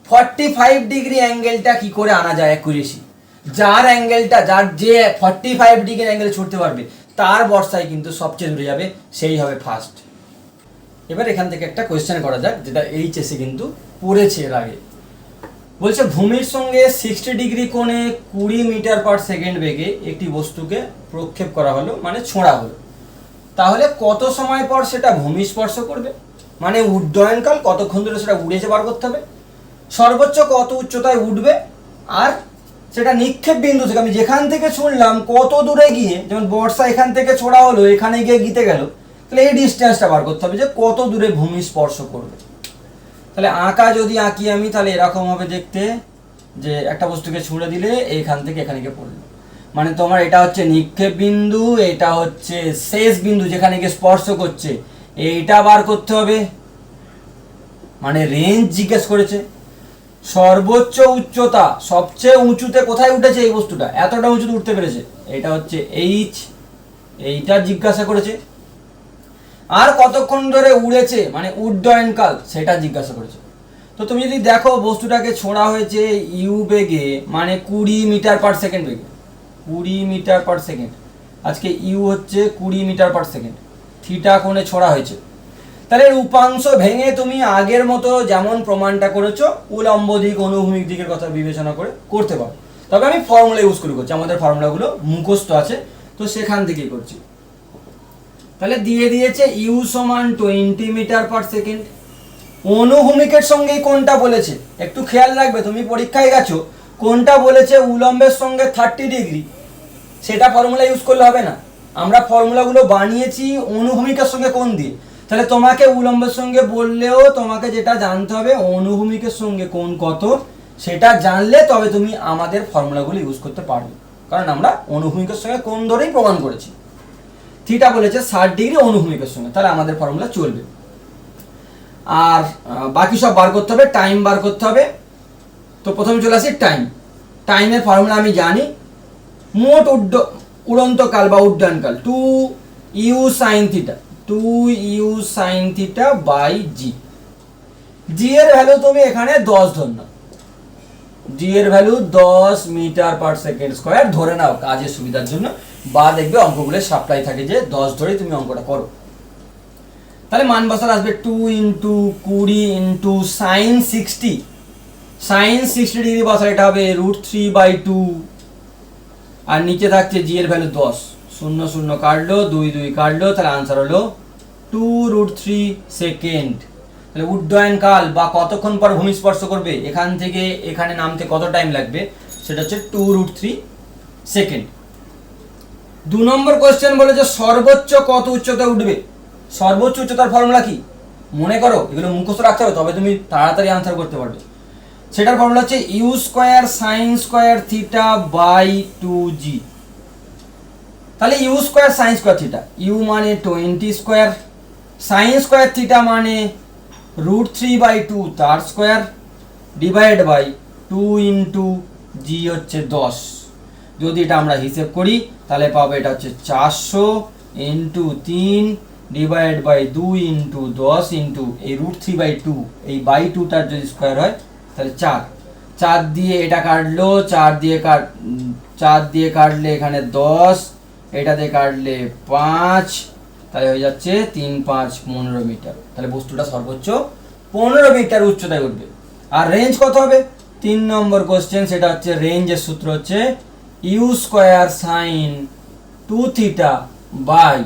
45 ডিগ্রি অ্যাঙ্গেলটা কি করে আনা যায় অ্যাকুরেসি। যার অ্যাঙ্গেলটা, যার যে 45 ডিগ্রি অ্যাঙ্গেলে ছুটতে পারবে তার বর্ষায় কিন্তু সবচেয়ে দূরে যাবে, সেই হবে ফার্স্ট। এবার এখান থেকে একটা কোয়েশ্চেন করা যাক, যেটা এইচএসে কিন্তু পড়েছে এর আগে। বলছে ভূমির সঙ্গে 60 ডিগ্রি কোণে 20 মিটার/সেকেন্ড বেগে একটি বস্তুকে প্রক্ষেপ করা হলো, মানে ছোঁড়া হলো। তাহলে কত সময় পর সেটা ভূমি স্পর্শ করবে, মানে উড্ডয়নকাল কতক্ষণ ধরে সেটা উড়েছে বার করতে হবে, সর্বোচ্চ কত উচ্চতায় উঠবে, আর সেটা নিক্ষেপ বিন্দু থেকে আমি যেখান থেকে ছুঁড়লাম কত দূরে গিয়ে, যেমন বর্ষা এখান থেকে ছোড়া হলো এখানে গিয়ে গিতে গেল, তাহলে এই ডিস্টেন্সটা বার করতে হবে যে কত দূরে ভূমি স্পর্শ করবে। তাহলে আঁকা যদি আঁকি আমি, তাহলে এরকম হবে দেখতে, যে একটা বস্তুকে ছুঁড়ে দিলে এইখান থেকে এখানে গিয়ে পড়লো, মানে তোমার এটা হচ্ছে নিক্ষেপ বিন্দু, এটা হচ্ছে শেষ বিন্দু যেখানে গিয়ে স্পর্শ করছে, এইটা বার করতে হবে, মানে রেঞ্জ জিজ্ঞেস করেছে। সর্বোচ্চ উচ্চতা, সবচেয়ে উঁচুতে কোথায় উঠেছে এই বস্তুটা, এতটা উঁচুতে উঠতে পেরেছে, এটা হচ্ছে এইচ, এইটা জিজ্ঞাসা করেছে। আর কতক্ষণ ধরে উড়েছে, মানে উড্ডয়নকাল, সেটা জিজ্ঞাসা করেছে। তো তুমি যদি দেখো বস্তুটাকে ছোঁড়া হয়েছে ইউ বেগে, মানে 20 মিটার/সেকেন্ড বেগে, 20 মিটার/সেকেন্ড, আজকে ইউ হচ্ছে 20 মিটার/সেকেন্ড, থিটা কোণে ছোঁড়া হয়েছে। তাহলে উপাংশ ভেঙে তুমি আগের মতো যেমন প্রমাণটা করেছো উলম্ব দিক অনুভূমিক দিকের কথা বিবেচনা করে করতে পারো। তবে আমি ফর্মুলা ইউজ করছি, আমাদের ফর্মুলাগুলো মুখস্থ আছে, তো সেখান থেকেই করছি। তাহলে দিয়ে দিয়েছে ইউ সমান 20 মিটার/সেকেন্ড। অনুভূমিকের সঙ্গেই কোনটা বলেছে একটু খেয়াল রাখবে, তুমি পরীক্ষায় গেছো, কোনটা বলেছে উলম্বের সঙ্গে 30 ডিগ্রি, সেটা ফর্মুলা ইউজ করলে হবে না। আমরা ফর্মুলাগুলো বানিয়েছি অনুভূমিকের সঙ্গে কোণ দিয়ে। তাহলে তোমাকে উলম্বের সঙ্গে বললেও তোমাকে যেটা জানতে হবে অনুভূমিকের সঙ্গে কোণ কত, সেটা জানলে তবে তুমি আমাদের ফর্মুলাগুলো ইউজ করতে পারবে, কারণ আমরা অনুভূমিকের সঙ্গে কোণ ধরেই প্রমাণ করেছি। থিটা বলেছে 60 ডিগ্রি অনুভূমিকের সঙ্গে, তাহলে আমাদের ফর্মুলা চলবে। আর বাকি সব বার করতে হবে, টাইম বার করতে হবে। তো প্রথমে চলে আসি টাইম। টাইমের ফর্মুলা আমি জানি, মোট উড়ন্তকাল বা উড্ডয়নকাল 2u sin theta, 2u sin theta by g. G এর ভ্যালু তুমি এখানে 10 ধর নাও, জি এর ভ্যালু 10 মিটার/সেকেন্ড স্কোয়ার ধরে নাও কাজের সুবিধার জন্য, বা দেখবে অঙ্কগুলো সাপ্লাই থাকে যে 10 ধরেই তুমি অঙ্কটা করো। তাহলে মান বসার আসবে 2 × 20 × sin 60, sin 60 ডিগ্রি বসার এটা হবে √3/2, আর নিচে থাকছে জি এর ভ্যালু 10, 0 0 কাটলো, 2 2 কাটলো, তাহলে আনসার হলো 2√3 সেকেন্ড। তাহলে উড্ডয়নকাল বা কতক্ষণ পর ভূমি স্পর্শ করবে এখান থেকে এখানে নামতে কত টাইম লাগবে, সেটা হচ্ছে 2√3 সেকেন্ড। 2 নম্বর কোয়েশ্চেন বলেছে সর্বোচ্চ কত উচ্চতা উঠবে। সর্বোচ্চ উচ্চতার ফর্মুলা কি মনে করো, এগুলো মুখস্থ রাখতে হবে, তবে তুমি তাড়াতাড়ি আনসার করতে পারবে। সেটার ফর্মুলা হচ্ছে u square sine square theta by 2g। তাহলে u square sine square theta, u মানে 20 স্কোয়ার, সাইন স্কোয়ার থিটা মানে √3/2 তার স্কোয়ার, ডিভাইড বাই 2 × g হচ্ছে 10। যদি এটা আমরা হিসেব করি তাহলে পাবো এটা হচ্ছে 400 × 3 ডিভাইড বাই 2 × 10 × এই √3/2, এই বাই 2টার যদি স্কোয়ার হয় তাহলে 4, 4 দিয়ে এটা কাটলো, 4 দিয়ে কাটলে এখানে 10, এটা দিয়ে কাটলে 5, তাহলে হয়ে যাচ্ছে 3 5 15 মিটার। তাহলে বস্তুটা সর্বোচ্চ 15 মিটার উচ্চতায় উঠবে। আর রেঞ্জ কত হবে 3 নম্বর কোশ্চেন, সেটা হচ্ছে রেঞ্জের সূত্র হচ্ছে u square sine 2 theta by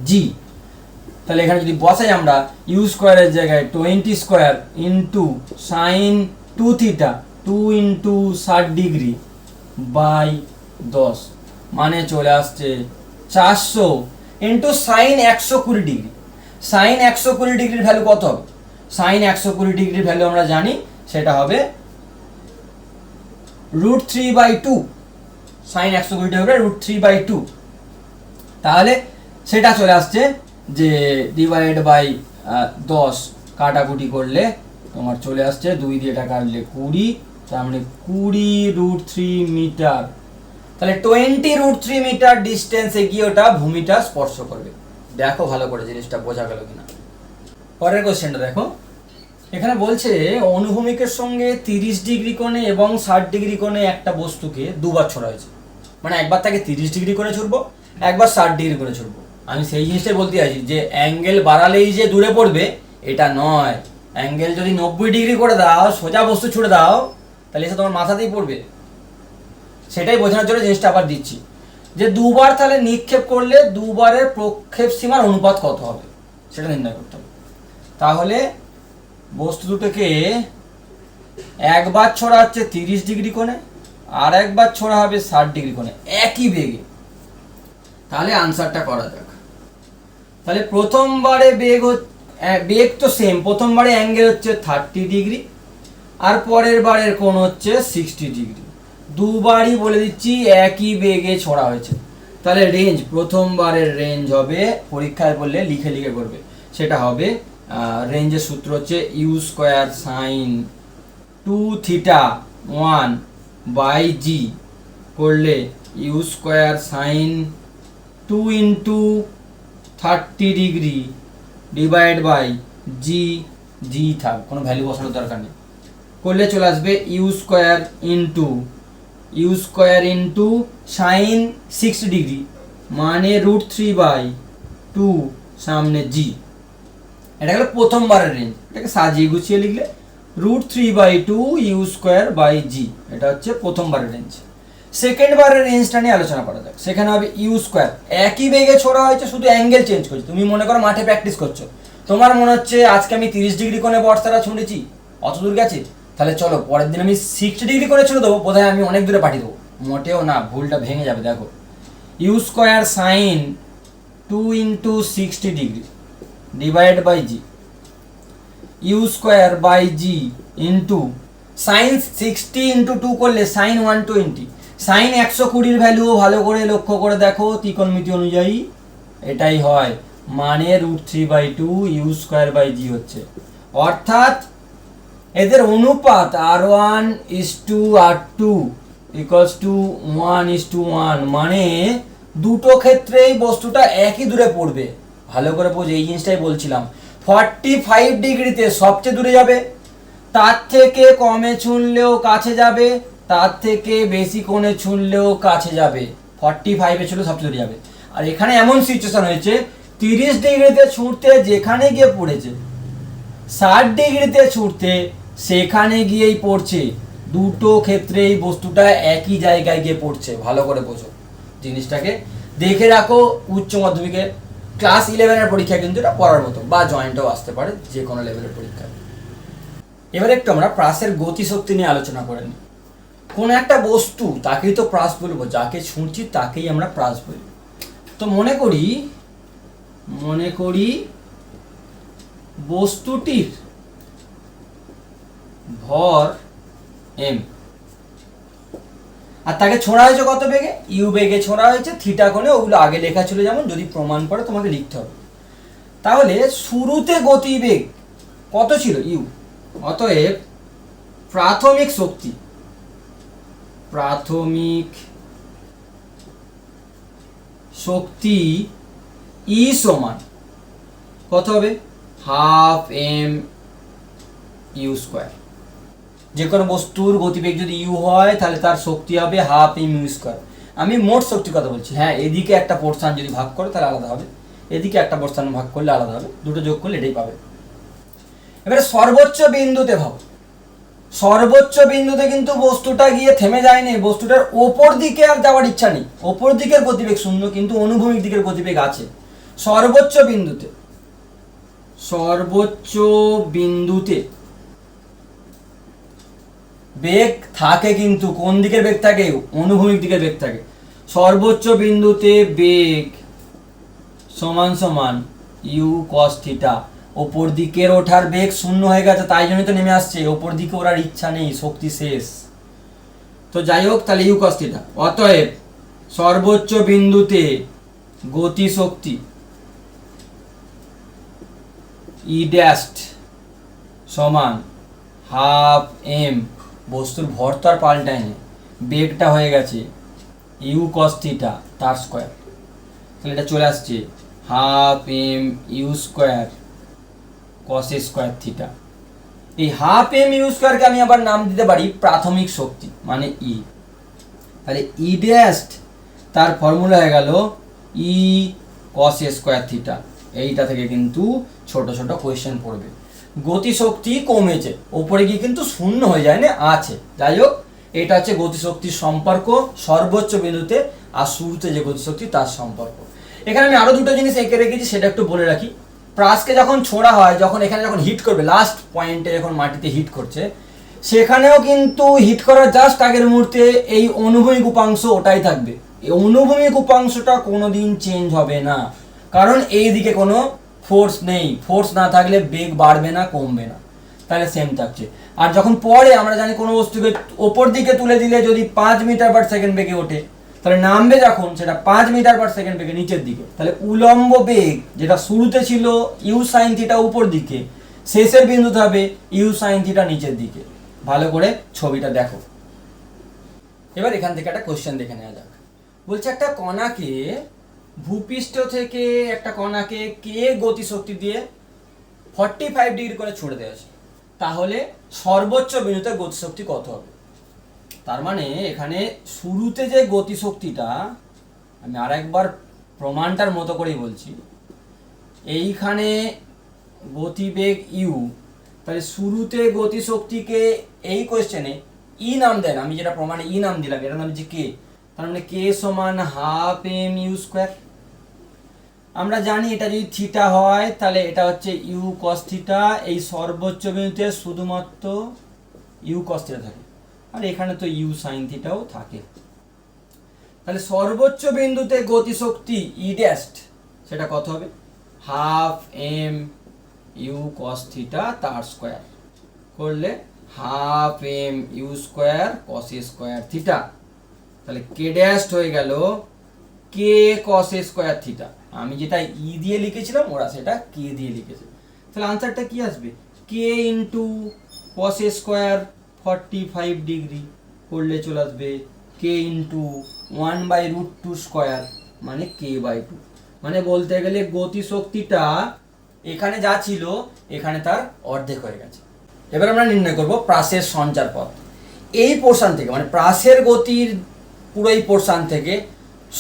g. তাহলে এখানে যদি বসাই আমরা ইউ স্কোয়ারের জায়গায় 20 square into sine 2 theta 2 × 60 degree by 10, মানে চলে আসছে 400 ইন্টু সাইন 120 ডিগ্রি। সাইন 120 ডিগ্রির ভ্যালু কত হবে, সাইন 120 ডিগ্রির ভ্যালু আমরা জানি, সেটা হবে √3/2, সাইন 120 ডিগ্রি হবে √3/2। তাহলে সেটা চলে আসছে যে ডিভাইড বাই 10 কাটাকুটি করলে তোমার চলে আসছে 2 দিয়ে এটা কাটলে 20, তার মানে 20 √3 মিটার। তাহলে 20√3 মিটার ডিস্টেন্সে গিয়ে ওটা ভূমিটা স্পর্শ করবে। দেখো ভালো করে জিনিসটা বোঝা গেল কিনা। পরের কোশ্চেনটা দেখো, এখানে বলছে অনুভূমিকের সঙ্গে 30 ডিগ্রি কোণে এবং 60 ডিগ্রি কোণে একটা বস্তুকে দুবার ছোড়া হয়েছে। মানে একবার তাকে 30 ডিগ্রি করে ছুড়বো, একবার 60 ডিগ্রি করে ছুড়বো। আমি সেই জিনিসটাই বলতে চাইছি যে অ্যাঙ্গেল বাড়ালেই যে দূরে পড়বে এটা নয়। অ্যাঙ্গেল যদি 90 ডিগ্রি করে দাও, সোজা বস্তু ছুড়ে দাও, তাহলে এসে তোমার মাথাতেই পড়বে। সেটাই বোঝানোর জন্য জিনিসটা আবার দিচ্ছি যে দুবার তাহলে নিক্ষেপ করলে দুবারের প্রক্ষেপ সীমার অনুপাত কত হবে সেটা নির্ণয় করতে হবে। তাহলে বস্তু দুটোকে একবার ছোড়া হচ্ছে 30 ডিগ্রি কোণে, আর একবার ছোড়া হবে 60 ডিগ্রি কোণে একই বেগে। তাহলে আনসারটা করা যাক। তাহলে প্রথমবারে বেগ তো সেম, প্রথমবারে অ্যাঙ্গেল হচ্ছে 30 ডিগ্রি আর পরের বারের কোণ হচ্ছে 60 ডিগ্রি। দুবারই বলে দিচ্ছি একই বেগে ছোড়া হয়েছে। তাহলে রেঞ্জ, প্রথমবারের রেঞ্জ হবে, পরীক্ষায় বললে লিখে লিখে করবে, সেটা হবে রেঞ্জের সূত্র হচ্ছে ইউ স্কোয়ার সাইন 2θ1/g করলে u square sine 2 into 30 degree divide by g, g থাক, কোনো ভ্যালু বসানোর দরকার নেই, করলে চলে আসবে u square into sine 60 degree মানে √3/2 সামনে জি। এটা গেল প্রথমবারের রেঞ্জ। এটাকে সাজিয়ে গুছিয়ে লিখলে √3/2 ইউ স্কোয়ার বাই জি, এটা হচ্ছে প্রথমবারের রেঞ্জ। সেকেন্ড বারের রেঞ্জটা নিয়ে আলোচনা করা যাক। সেখানে হবে ইউ স্কোয়ার, একই বেগে ছোড়া হয়েছে, শুধু অ্যাঙ্গেল চেঞ্জ করছে। তুমি মনে করো মাঠে প্র্যাকটিস করছো, তোমার মনে হচ্ছে আজকে আমি 30 ডিগ্রি কোণে বর্ষাটা ছুঁড়েছি, অত দূর গেছে, তাহলে চলো পরের দিন আমি 60 ডিগ্রি করে ছুঁড়ে দেবো, বোধহয় আমি অনেক দূরে পাঠিয়ে দেবো। মোটেও না, ভুলটা ভেঙে যাবে। দেখো u square sine 2 into 60 degree divide by g, u square by g into sine 60 into 2 করলে সাইন 120। সাইন 120 ভ্যালুও ভালো করে লক্ষ্য করে দেখো, ত্রিকোণমিতি অনুযায়ী এটাই হয়, মানে √3/2 ইউ স্কোয়ার বাই জি হচ্ছে। অর্থাৎ এদের অনুপাত R1:R2 = 1:1, মানে দুটো ক্ষেত্রেই বস্তুটা একই দূরে পড়বে। ভালো করে বোঝো, এই জিনিসটাই বলছিলাম। 45 ডিগ্রিতে সবচেয়ে দূরে যাবে, তার থেকে কমে ছুঁড়লেও কাছে যাবে, তার থেকে বেশি কোণে ছুঁড়লেও কাছে যাবে। 45-এ ছুঁড়লে সবচেয়ে দূরে যাবে। আর এখানে এমন সিচুয়েশন হয়েছে 30 ডিগ্রিতে ছুঁড়তে যেখানে গিয়ে পড়েছে, 60 ডিগ্রিতে ছুঁড়তে সেখানে গিয়েই পড়ছে। দুটো ক্ষেত্রেই বস্তুটা একই জায়গায় গিয়ে পড়ছে। ভালো করে বোঝো জিনিসটাকে, দেখে রাখো। উচ্চ মাধ্যমিকের ক্লাস 11-এর পরীক্ষা কিন্তু এটা পড়ার মতো, বা জয়েন্টও আসতে পারে যে কোনো লেভেলের পরীক্ষায়। এবার একটু আমরা প্রাসের গতিশক্তি নিয়ে আলোচনা করে নিই। কোন একটা বস্তু তাকেই তো প্রাস বলবো, যাকে ছুঁড়ছি তাকেই আমরা প্রাস বলি। তো মনে করি বস্তুটির ভর m, আর তাকে ছোঁড়া হয়েছে কত বেগে? ইউ বেগে ছোঁড়া হয়েছে, থিটা কোণে। ওগুলো আগে লেখা ছিল, যেমন যদি প্রমাণ পড়ে তোমাকে লিখতে হবে। তাহলে শুরুতে গতিবেগ কত ছিল? ইউ। অতএব প্রাথমিক শক্তি ই সমান কত হবে? 12m you square. যে কোনো বস্তুর গতিবেগ যদি ইউ হয় তাহলে তার শক্তি হবে 12m ইউ স্কোয়ার। আমি মোট শক্তির কথা বলছি। হ্যাঁ, এদিকে একটা পোর্শন যদি ভাগ করে তাহলে আলাদা হবে, এদিকে একটা পোর্শন ভাগ করলে আলাদা হবে, দুটো যোগ করলে এটাই পাবে। এবারে সর্বোচ্চ বিন্দুতে ভাব, সর্বোচ্চ বিন্দুতে কিন্তু বস্তুটা গিয়ে থেমে যায়নি। বস্তুটার ওপর দিকে আর যাওয়ার ইচ্ছা নেই, ওপর দিকের গতিবেগ শূন্য, কিন্তু অনুভূমিক দিকের গতিবেগ আছে। সর্বোচ্চ বিন্দুতে বেগ থাকে, কিন্তু কোন দিকের বেগ থাকে? অনুভূমিক দিকের বেগ থাকে। সর্বোচ্চ বিন্দুতে বেগ সমান সমান ইউ কস থিটা। ওপর দিকের ওঠার বেগ শূন্য হয়ে গেছে, তাই জন্য তো নেমে আসছে। ওপর দিকে ওঠার ইচ্ছা নেই, শক্তি শেষ। তো যাই হোক, তাহলে ইউ কস থিটা। অতএব সর্বোচ্চ বিন্দুতে গতি শক্তি ই ড্যাশড সমান 12m। বস্তুর ভর তো আর পাল্টায়নি, বেগটা হয়ে গেছে ইউ কস থিটা তার স্কোয়ার, তাহলে এটা চলে আসছে half m u square cos square theta. এই হাফ এম ইউ স্কোয়ারকে আমি আবার নাম দিতে পারি প্রাথমিক শক্তি মানে ই। তাহলে ই ড্যাশ তার ফর্মুলা হয়ে গেল ই কস স্কোয়ার থিটা। এইটা থেকে কিন্তু ছোট ছোট কোয়েশ্চেন পড়বে। গতিশক্তি কমেছে, ওপরে গিয়ে কিন্তু শূন্য হয়ে যায় না, আছে। যাই হোক, এটা হচ্ছে গতিশক্তির সম্পর্ক সর্বোচ্চ বিন্দুতে আর শুরুতে যে গতিশক্তি তার সম্পর্ক। এখানে আমি আরো দুটো জিনিস এঁকে রেখেছি, সেটা একটু বলে রাখি। প্রাসকে যখন ছোড়া হয়, যখন এখানে যখন হিট করবে, লাস্ট পয়েন্টে যখন মাটিতে হিট করছে, সেখানেও কিন্তু হিট করার জাস্ট আগের মুহূর্তে এই অনুভূমিক উপাংশ ওটাই থাকবে। এই অনুভূমিক উপাংশটা কোনোদিন চেঞ্জ হবে না, কারণ এই দিকে কোনো ফোর্স নেই। ফোর্স না থাকলে বেগ বাড়বে না, কমবে না, তাহলে সেম থাকছে। আর যখন পরে আমরা জানি কোনো বস্তুকে ওপর দিকে তুলে দিলে যদি 5 মিটার পার সেকেন্ড বেগে ওঠে, তাহলে নামবে যখন সেটা 5 মিটার পার সেকেন্ড বেগে নিচের দিকে। তাহলে উলম্ব বেগ যেটা শুরুতে ছিল ইউ সাইন থিটা উপর দিকে, শেষের বিন্দুতে হবে ইউ সাইন থিটা নিচের দিকে। ভালো করে ছবিটা দেখো। এবার এখান থেকে একটা কোশ্চেন দেখে নেওয়া যাক। বলছে একটা কণাকে ভূপৃষ্ঠ থেকে একটা কণাকে কে গতিশক্তি দিয়ে 45 ডিগ্রি করে ছুড়ে দেওয়া, তাহলে সর্বোচ্চ বিন্দুতে গতিশক্তি কত হবে? তার মানে এখানে শুরুতে যে গতিশক্তিটা, আমি আরেকবার প্রমাণটার মতো করেই বলছি, এইখানে গতিবেগ ইউ, তাহলে শুরুতে গতিশক্তিকে এই কোয়েশ্চেনে ই নাম দেন, আমি যেটা প্রমাণে ই নাম দিলাম, এটার নাম হচ্ছে কে। তার মানে কে সমান হাফ এম ইউ স্কোয়ার। আমরা জানি এটা যদি থিটা হয় তাহলে এটা হচ্ছে ইউ কস থিটা। এই সর্বোচ্চ বিন্দুতে শুধুমাত্র ইউ কস থিটা থাকে, আর এখানে তো ইউ সাইন থিটাও থাকে। তাহলে সর্বোচ্চ বিন্দুতে গতিশক্তি ই ড্যাশ সেটা কত হবে? Half m u cos theta তার স্কোয়ার করলে half m u square cos square theta. তাহলে কে ড্যাশ হয়ে গেল কে কস স্কোয়ার থিটা। আমি যেটা ই দিয়ে লিখেছিলাম ওরা সেটা কে দিয়ে লিখেছে। তাহলে আনসারটা কি আসবে? কে ইন্টু কস স্কোয়ার 45 ডিগ্রি করলে চলে আসবে কে ইন্টু 1/√2 স্কোয়ার মানে কে বাই 2। মানে বলতে গেলে গতিশক্তিটা এখানে যা ছিল এখানে তার অর্ধেক হয়ে গেছে। এবার আমরা নির্ণয় করব প্রাসের সঞ্চার পথ। এই পোর্শন থেকে মানে প্রাসের গতির পুরো এই পোর্শন থেকে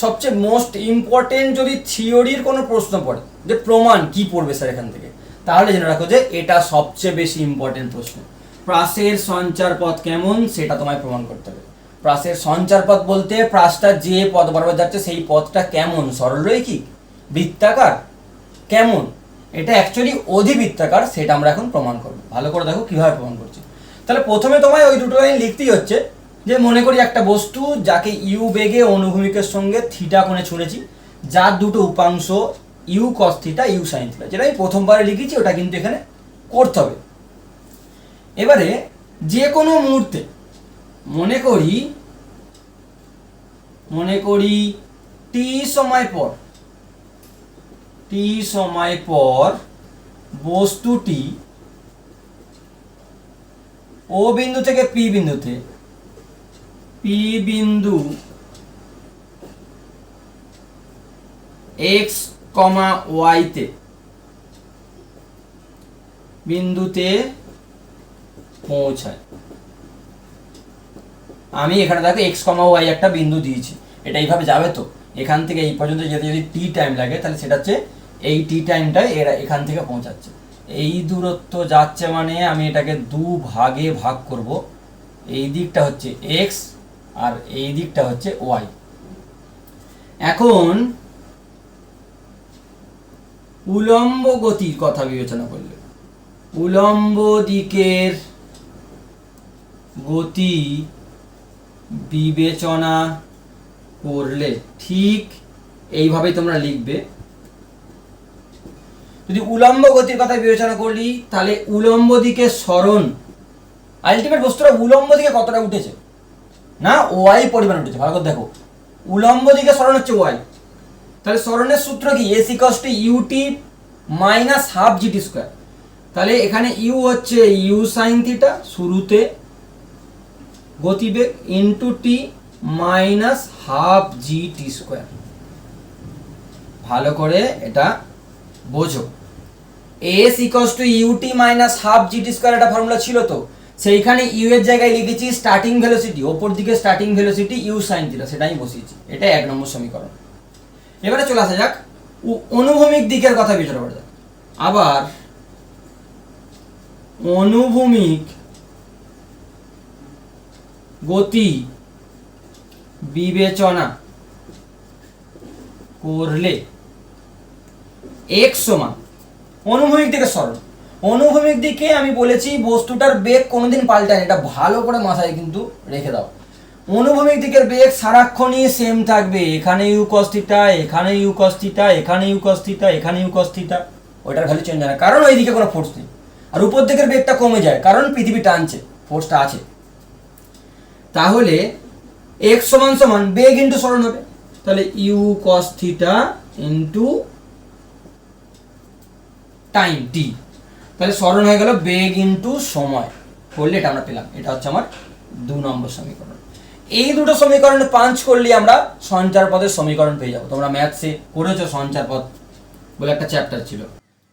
সবচেয়ে মোস্ট ইম্পর্টেন্ট যদি থিওরির কোনো প্রশ্ন পড়ে যে প্রমাণ কি পড়বে স্যার এখান থেকে, তাহলে জেনে রাখো যে এটা সবচেয়ে বেশি ইম্পর্টেন্ট প্রশ্ন। প্রাসের সঞ্চার পথ কেমন সেটা তোমায় প্রমাণ করতে হবে। প্রাসের সঞ্চার পথ বলতে প্রাসটা যে পথ বরাবর যাচ্ছে সেই পথটা কেমন, সরলরৈখিক, বৃত্তাকার, কেমন, এটা অ্যাকচুয়ালি অধিবৃত্তাকার, সেটা আমরা এখন প্রমাণ করব। ভালো করে দেখো কিভাবে প্রমাণ করছি। তাহলে প্রথমে তোমায় ওই দুটো লাইন লিখতেই হচ্ছে যে মনে করি একটা বস্তু যাকে ইউ বেগে অনুভূমিকের সঙ্গে থিটা কোণে ছুঁড়েছি, যার দুটো উপাংশ u cos theta u sine theta, যেটা আমি প্রথমবারে লিখেছি ওটা কিন্তু এখানে করতে হবে। এবারে যে কোনো মুহূর্তে মনে করি টি সময় পর বস্তুটি ও বিন্দু থেকে পি বিন্দু x, y তে বিন্দুতে পৌঁছায়। আমি এখানে দেখো x, y একটা বিন্দু দিয়েছি, এটা এইভাবে যাবে তো এখান থেকে এই পর্যন্ত যেতে যদি টি টাইম লাগে তাহলে সেটা হচ্ছে এই টি টাইমটাই এরা এখান থেকে পৌঁছাচ্ছে। এই দূরত্ব যাচ্ছে মানে আমি এটাকে দু ভাগে ভাগ করব, এই দিকটা হচ্ছে x আর এই দিকটা হচ্ছে y। এখন উলম্ব গতির কথা বিবেচনা করলে, উলম্ব দিকের গতি বিবেচনা করলে ঠিক এইভাবেই তোমরা লিখবে। যদি উলম্ব গতির কথা বিবেচনা করি তাহলে উলম্ব দিকে সরণ, আলটিমেট বস্তুটা উলম্ব দিকে কতটা উঠেছে না ওয়াই পরিমাণ উঠেছে। ভালো করে দেখো, উলম্ব দিকে সরণ হচ্ছে ওয়াই, তাহলে সরণের সূত্র কি? S equals to u t minus half GT square. তাহলে এখানে ইউ হচ্ছে ইউ সাইন থিটা শুরুতে গতিবেগ into t minus half g t square. ভালো করে এটা বোঝো। S x to u t minus half g t square, একটা ফর্মুলা ছিল তো, সেইখানে ইউ এর জায়গায় লিখেছি স্টার্টিং ভেলোসিটি, ওপর দিকে starting velocity u sine theta, সেটাই বসিয়েছি। এটা 1 নম্বর সমীকরণ। এবারে চলে আসা যাক অনুভূমিক দিকের কথা বিবেচনা করা যাক। আবার অনুভূমিক গতি বিবেচনা করলে x সমান অনুভূমিক দিকে সরণ। অনুভূমিক দিকে আমি বলেছি বস্তুটার বেগ কোনোদিন পাল্টায় না, এটা ভালো করে মাথায় কিন্তু রেখে দাও। অনুভূমিক দিকের বেগ সারাক্ষণই সেম থাকবে, এখানে ইউ কস থিটা, এখানে ইউ কস থিটা, এখানে ইউ কস থিটা, এখানে ইউ কস থিটা, ওইটার ভ্যালু চেঞ্জ হয় না, কারণ ওই দিকে কোনো ফোর্স নেই। আর উপর দিকের বেগটা কমে যায় কারণ পৃথিবী টানছে, ফোর্সটা আছে। তাহলে x সমান সমান বেগ ইন্টু সরণ হবে, তাহলে u cos theta into time t, তাহলে সরণ হয়ে গেল বেগ ইন্টু সময়, করলে এটা আমরা পেলাম। এটা হচ্ছে আমার 2 নম্বর সমীকরণ। এই দুটো সমীকরণ পাঞ্চ করলে আমরা সঞ্চার পদের সমীকরণ পেয়ে যাবো। তোমরা ম্যাথসে করেছো সঞ্চার পদ বলে একটা চ্যাপ্টার ছিল।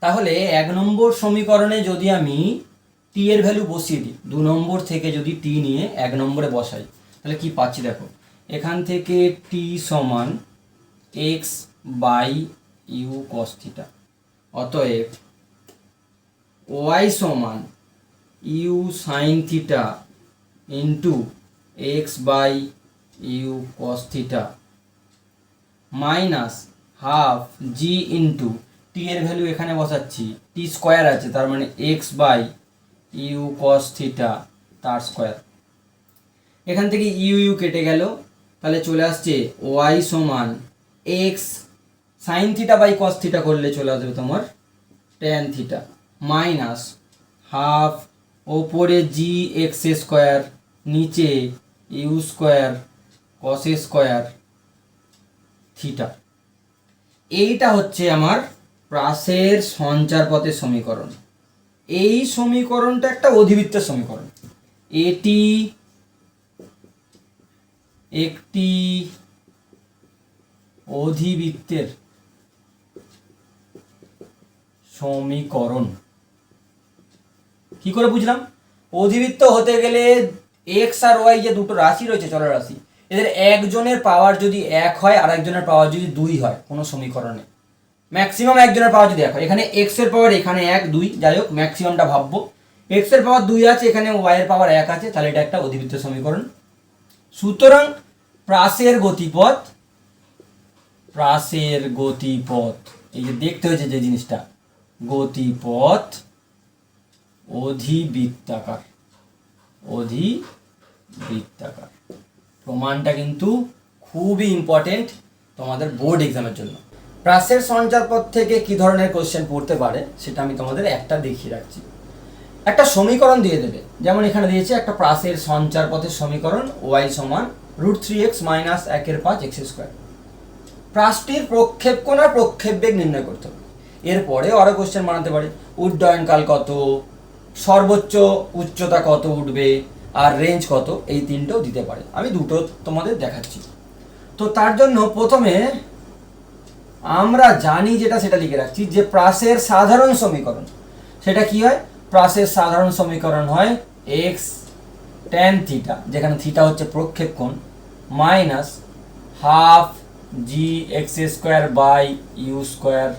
তাহলে 1 নম্বর সমীকরণে যদি আমি টি এর ভ্যালু বসিয়ে দিই, 2 নম্বর থেকে যদি টি নিয়ে 1 নম্বরে বসাই, তাহলে কি পাচ্ছি দেখো, এখান থেকে টি সমান x by u cos theta, অতএব ওয়াই সমান u sine theta into x by u cos theta minus half g into t এর ভ্যালু এখানে বসাচ্ছি, টি স্কোয়ার আছে তার মানে x by u cos theta তার স্কোয়ার। এখান থেকে ইউ ইউ কেটে গেল, তাহলে চলে আসছে ওয়াই সমান x sine theta by cos theta করলে চলে আসবে তোমার ট্যান থিটা মাইনাস হাফ ওপরে জি এক্স স্কোয়ার নিচে u square cos square theta. এইটা হচ্ছে আমার প্রাসের সঞ্চার পথের সমীকরণ। এই সমীকরণটা একটা অধিবৃত্তের সমীকরণ, এটি একটি অধিবৃত্তের সমীকরণ। কি করে বুঝলাম? অধিবৃত্ত হতে গেলে এক্স আর ওয়াই যে দুটো রাশি রয়েছে চলরাশি, এদের একজনের পাওয়ার যদি 1 হয় আর একজনের পাওয়ার যদি 2 হয় কোনো সমীকরণে, ম্যাক্সিমাম একজনের পাওয়ার যদি 1 হয়, এখানে এক্স এর পাওয়ার এখানে 1 2, যাই হোক ম্যাক্সিমামটা ভাববো, এক্স এর পাওয়ার 2 আছে, এখানে ওয়াই এর পাওয়ার 1 আছে, তাহলে এটা একটা অধিবৃত্ত সমীকরণ। সুতরাং প্রাসের গতিপথ, এই যে দেখতে হয়েছে যে জিনিসটা, গতিপথ অধিবৃত্তাকার। প্রমাণটা কিন্তু খুবই ইম্পর্টেন্ট তোমাদের বোর্ড এক্সামের জন্য। প্রাসের সঞ্চারপথ থেকে কি ধরনের কোশ্চেন পড়তে পারে সেটা আমি তোমাদের একটা দেখিয়ে রাখছি। একটা সমীকরণ দিয়ে দেবে, যেমন এখানে দিয়েছে একটা প্রাসের সঞ্চারপথের সমীকরণ ওয়াই সমান √3x মাইনাস 1/5 x স্কোয়ার। প্রাসটির প্রক্ষেপ কোণ আর প্রক্ষেপ বেগ নির্ণয় করতে হবে। এরপরে আরো কোশ্চেন বানাতে পারে, উড্ডয়নকাল কত, সর্বোচ্চ উচ্চতা কত উঠবে, আর রেঞ্জ কত, এই তিনটেও দিতে পারে। আমি দুটো তোমাদের দেখাচ্ছি। তো তার জন্য প্রথমে আমরা জানি যেটা সেটা লিখে রাখছি, যে প্রাসের সাধারণ সমীকরণ সেটা কি হয়? প্রাসের সাধারণ সমীকরণ হয় এক্স ট্যান থিটা, যেখানে থিটা হচ্ছে প্রক্ষেপ কোণ, minus half g x square by u square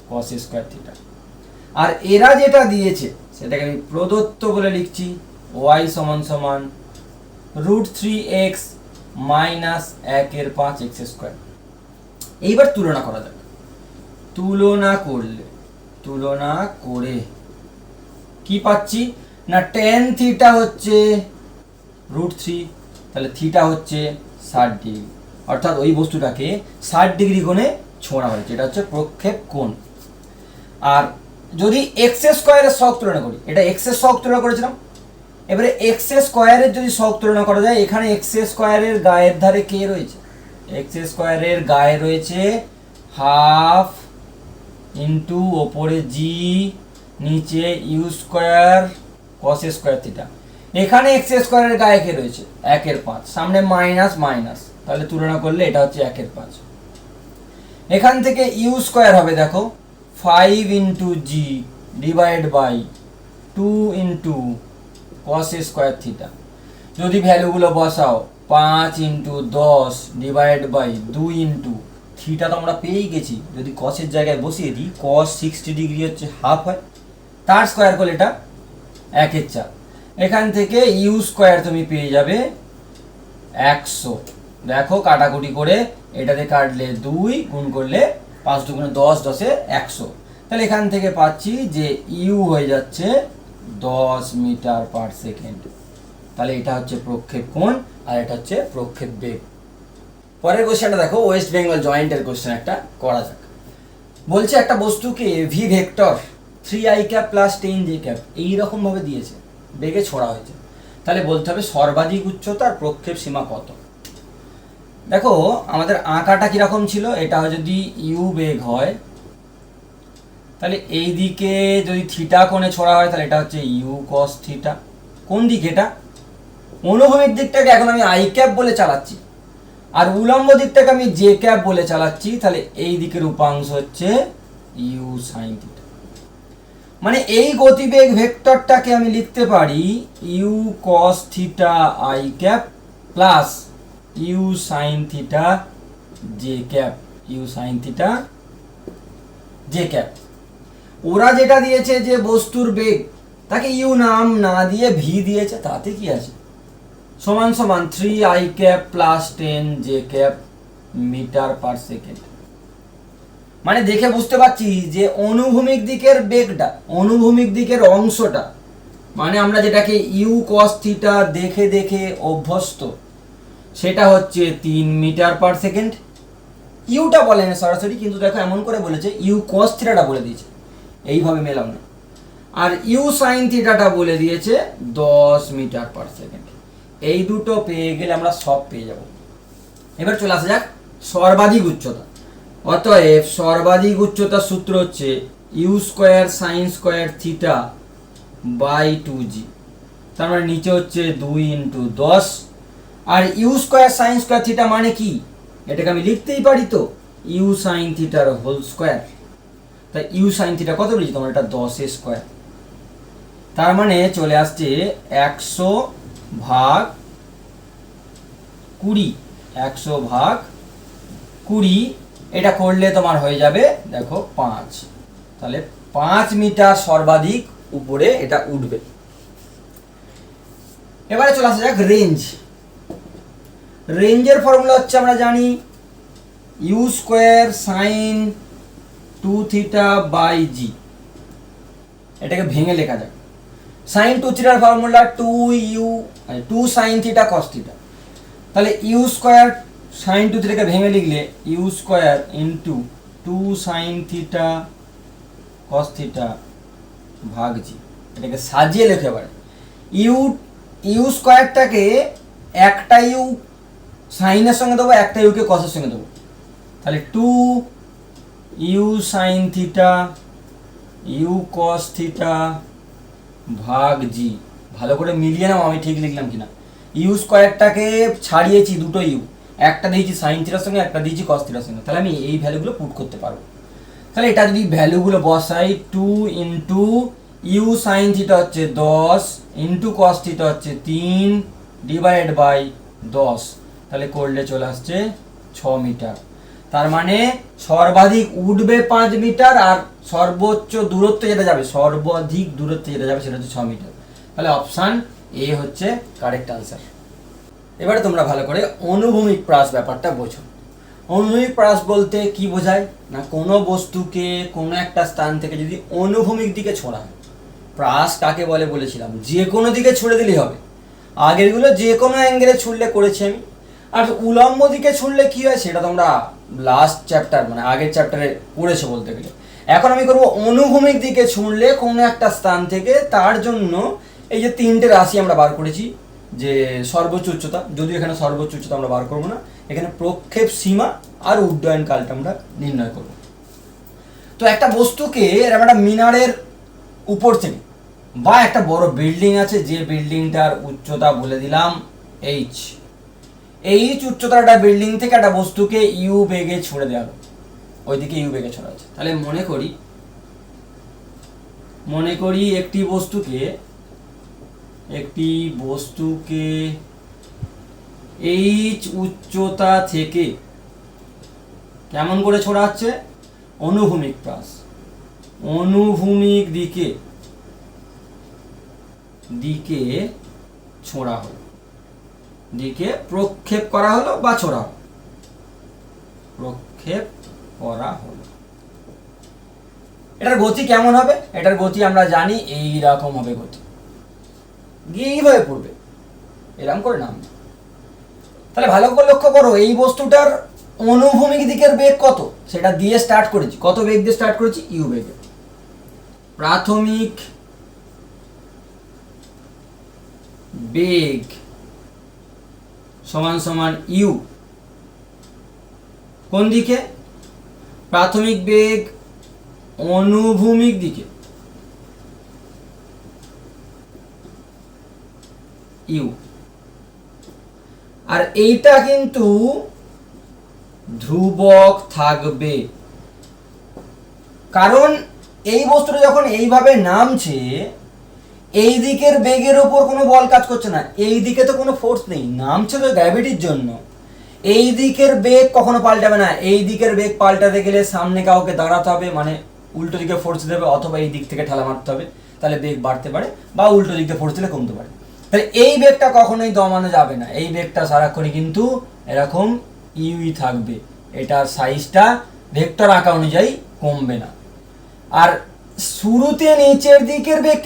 cos square theta. আর এরা যেটা দিয়েছে সেটাকে আমি প্রদত্ত বলে লিখছি, ওয়াই সমান সমান √3x মাইনাস 1/5 x স্কোয়ার। এইবার তুলনা করা যাক। তুলনা করে কি পাচ্ছি না, ট্যান থিটা হচ্ছে √3, তাহলে থিটা হচ্ছে 60 ডিগ্রি, অর্থাৎ ওই বস্তুটাকে 60 ডিগ্রি কোণে ছোঁড়া হয়েছে, এটা হচ্ছে প্রক্ষেপ কোণ। আর যদি এক্স স্কোয়ারের সহগ তুলনা করি, এটা এক্স এর সহগ তুলনা করেছিলাম, এবারে এক্স স্কোয়ারের যদি সহগ তুলনা করা যায়, এখানে এক্স স্কোয়ারের গায়ের ধারে কে রয়েছে? এক্স স্কোয়ারের গায়ে রয়েছে হাফ ইন্টু ওপরে জি নিচে u square cos square theta. এখানে এক্স স্কোয়ারের গায়ে কে রয়েছে 1/5, সামনে মাইনাস মাইনাস, তাহলে তুলনা করলে এটা হচ্ছে 1/5। এখান থেকে ইউ স্কোয়ার হবে দেখো 5 into g divide by 2 into cos square theta. যদি ভ্যালুগুলো বসাও 5 into 10 divide by 2 into theta তো আমরা পেয়েই গেছি, যদি কসের জায়গায় বসিয়ে দিই কস 60 ডিগ্রি হচ্ছে হাফ হয়, তার স্কোয়ার করলে এটা 1/4। এখান থেকে ইউ স্কোয়ার তুমি পেয়ে যাবে 100। দেখো কাটাকুটি করে এটাতে কাটলে 2 গুণ করলে 5 দুগুণে 10, 10 100। তাহলে এখান থেকে পাচ্ছি যে ইউ হয়ে যাচ্ছে 10 মিটার পার সেকেন্ড। তাহলে এটা হচ্ছে প্রক্ষেপ কোণ আর এটা হচ্ছে প্রক্ষেপ বেগ। পরের কোশ্চেনটা দেখো, ওয়েস্ট বেঙ্গল জয়েন্টের কোশ্চেন একটা করা যাক। বলছে একটা বস্তুকে V vector 3i cap plus 10j cap এইরকম ভাবে দিয়েছে, বেগে ছোড়া হয়েছে। তাহলে বলতে হবে সর্বাধিক উচ্চতা আর প্রক্ষেপ সীমা কত। দেখো আমাদের আঁকাটা কিরকম ছিল, এটা যদি ইউ বেগ হয় তাহলে এই দিকে যদি থিটা কোণে ছোড়া হয় তাহলে এটা হচ্ছে ইউ কস থিটা। কোন দিকে? এটা অনুভূমিক দিকটাকে এখন আমি আই ক্যাপ বলে চালাচ্ছি আর উলম্ব দিকটাকে আমি জে ক্যাপ বলে চালাচ্ছি, তাহলে এই দিকের উপাংশ হচ্ছে ইউ সাইন থিটা। মানে এই গতিবেগ ভেক্টরটাকে আমি লিখতে পারি u cos theta i cap plus u sine theta j cap, u sine theta j cap. ওরা যেটা দিয়েছে যে বস্তুর বেগ তাকে ইউ নাম না দিয়ে ভি দিয়েছে, তাতে কি আছে, সমান সমান 3i cap plus 10j cap metre per second. মানে দেখে বুঝতে পারছি যে অনুভূমিক দিকের বেগটা, অনুভূমিক দিকের অংশটা, মানে আমরা যেটাকে ইউ কস থিটা দেখে দেখে অভ্যস্ত, সেটা হচ্ছে 3 মিটার পার সেকেন্ড। ইউটা বলেন সরাসরি, কিন্তু দেখো এমন করে বলেছে ইউ কস থিটাটা বলে দিয়েছে, এইভাবে মেলাও না। আর ইউ সাইন থিটাটা বলে দিয়েছে 10 মিটার পার সেকেন্ড। এই দুটো পেয়ে গেলে আমরা সব পেয়ে যাব। এবার চলে আসা যাক সর্বাধিক উচ্চতা। অতএব সর্বাধিক উচ্চতার সূত্র হচ্ছে u square sine square theta by 2g। তার মানে নিচে হচ্ছে 2 ইন্টু 10, আর u square sine square theta মানে কি, এটাকে আমি লিখতেই পারি তো ইউ সাইন থিটার হোল স্কোয়ার। তাই ইউ সাইন থিটা কত বলেছি তোমার, এটা 10 স্কোয়ার। তার মানে চলে আসছে 100 ভাগ 20, 100 ভাগ 20। এটা করলে তোমার হয়ে যাবে দেখো 5। তাহলে 5 মিটার সর্বাধিক উপরে এটা উঠবে। এবারে চলে আসা যাক রেঞ্জ। রেঞ্জের ফর্মুলা হচ্ছে আমরা জানি you square sine 2 theta by জি। এটাকে ভেঙে লেখা যাক। সাইন 2 থিটার formula 2 sine theta cos theta. তাহলে ইউ স্কোয়ার সাইন 2 থিটাকে ভেঙে লিখলে you square into 2 sine theta cos theta ভাগ জি। এটাকে সাজিয়ে লিখতে পারে ইউ স্কোয়ারটাকে একটা ইউ সাইনের সঙ্গে দেবো, একটা ইউকে কসের সঙ্গে দেবো, তাহলে 2 you sine theta you cos theta ভাগ জি। ভালো করে মিলিয়ে নাও আমি ঠিক লিখলাম কিনা। ইউ স্কোয়ারটাকে ছাড়িয়েছি দুটো ইউ, একটা দিয়েছি সাইন থিটার সঙ্গে, একটা দিয়েছি কস থিটার সঙ্গে, তাহলে আমি এই ভ্যালুগুলো পুট করতে পারবো। তাহলে এটা যদি ভ্যালুগুলো বসাই 2 ইন্টু ইউ সাইন থিটা হচ্ছে 10 ইন্টু কস থিটা হচ্ছে 3 ডিভাইড বাই 10, তাহলে করলে চলে আসছে 6 মিটার। তার মানে সর্বাধিক উঠবে 5 মিটার আর সর্বোচ্চ দূরত্ব যেটা যাবে, সর্বাধিক দূরত্ব যেটা যাবে সেটা হচ্ছে 6 মিটার। তাহলে অপশান এ হচ্ছে কারেক্ট আনসার। এবারে তোমরা ভালো করে অনুভূমিক প্রাস ব্যাপারটা বোঝো। অনুভূমিক প্রাস বলতে কি বোঝায় না, কোনো বস্তুকে কোনো একটা স্থান থেকে যদি অনুভূমিক দিকে ছোঁড়া হয়, প্রাস কাকে বলে বলেছিলাম, যে কোনো দিকে ছুঁড়ে দিলেই হবে। আগেরগুলো যে কোনো অ্যাঙ্গেলে ছুঁড়লে করেছি আমি। আর উলম্ব দিকে ছুঁড়লে কি হয় সেটা তোমরা লাস্ট চ্যাপ্টার মানে আগের চ্যাপ্টারে পড়েছো বলতে গেলে। এখন আমি করব অনুভূমিক দিকে ছুঁড়লে কোনো একটা স্থান থেকে, তার জন্য এই যে 3টে রাশি আমরা বার করেছি, যে সর্বোচ্চ উচ্চতা, যদিও এখানে সর্বোচ্চ উচ্চতা আমরা বার করবো না, এখানে প্রক্ষেপ সীমা আর উড্ডয়ন কালটা আমরা নির্ণয় করব। তো একটা বস্তুকে এরকম একটা মিনারের উপর থেকে বা একটা বড় বিল্ডিং আছে, যে বিল্ডিংটার উচ্চতা বলে দিলাম এইচ। এইচ উচ্চতার একটা বিল্ডিং থেকে একটা বস্তুকে ইউ বেগে ছুড়ে দেওয়া হলো, ওইদিকে ইউ বেগে ছড়া হচ্ছে। তাহলে মনে করি একটি বস্তুকে এইচ উচ্চতা থেকে কেমন করে ছোড়া হচ্ছে? অনুভূমিক প্রাস, অনুভূমিক দিকে ছোড়া হলো, দিকে প্রক্ষেপ করা হলো বা ছোড়া হলো, প্রক্ষেপ করা হলো। এটার গতি কেমন হবে? এটার গতি আমরা জানি এই রকম হবে, গতি গিয়ে এইভাবে পড়বে, এরকম করে নামবে। তাহলে ভালো করে লক্ষ্য করো, এই বস্তুটার অনুভূমিক দিকের বেগ কত সেটা দিয়ে স্টার্ট করেছি। কত বেগ দিয়ে স্টার্ট করেছি? ইউ বেগে। প্রাথমিক বেগ সমান সমান ইউ, কোন দিকে? প্রাথমিক বেগ অনুভূমিক দিকে, ইউ। আর এইটা কিন্তু ধ্রুবক থাকবে, কারণ এই বস্তুটা যখন এইভাবে নামছে, এই দিকের বেগের উপর কোনো বল কাজ করছে না, এই দিকে তো কোনো ফোর্স নেই, নামছে তো গ্র্যাভিটির জন্য। এই দিকের বেগ কখনো পাল্টাবে না। এই দিকের বেগ পাল্টাতে গেলে সামনে কাউকে দাঁড়াতে হবে, মানে উল্টো দিকে ফোর্স দেবে, অথবা এই দিক থেকে ঠেলা মারতে হবে, তাহলে বেগ বাড়তে পারে, বা উল্টো দিকে ফোর্স দিলে কমতে পারে। তাহলে এই বেগটা কখনোই দমানো যাবে না, এই বেগটা সারাক্ষণই কিন্তু এরকম ইউই থাকবে, এটার সাইজটা ভেক্টর আঁকা অনুযায়ী কমবে না। আর শুরুতে নিচের দিকের বেগ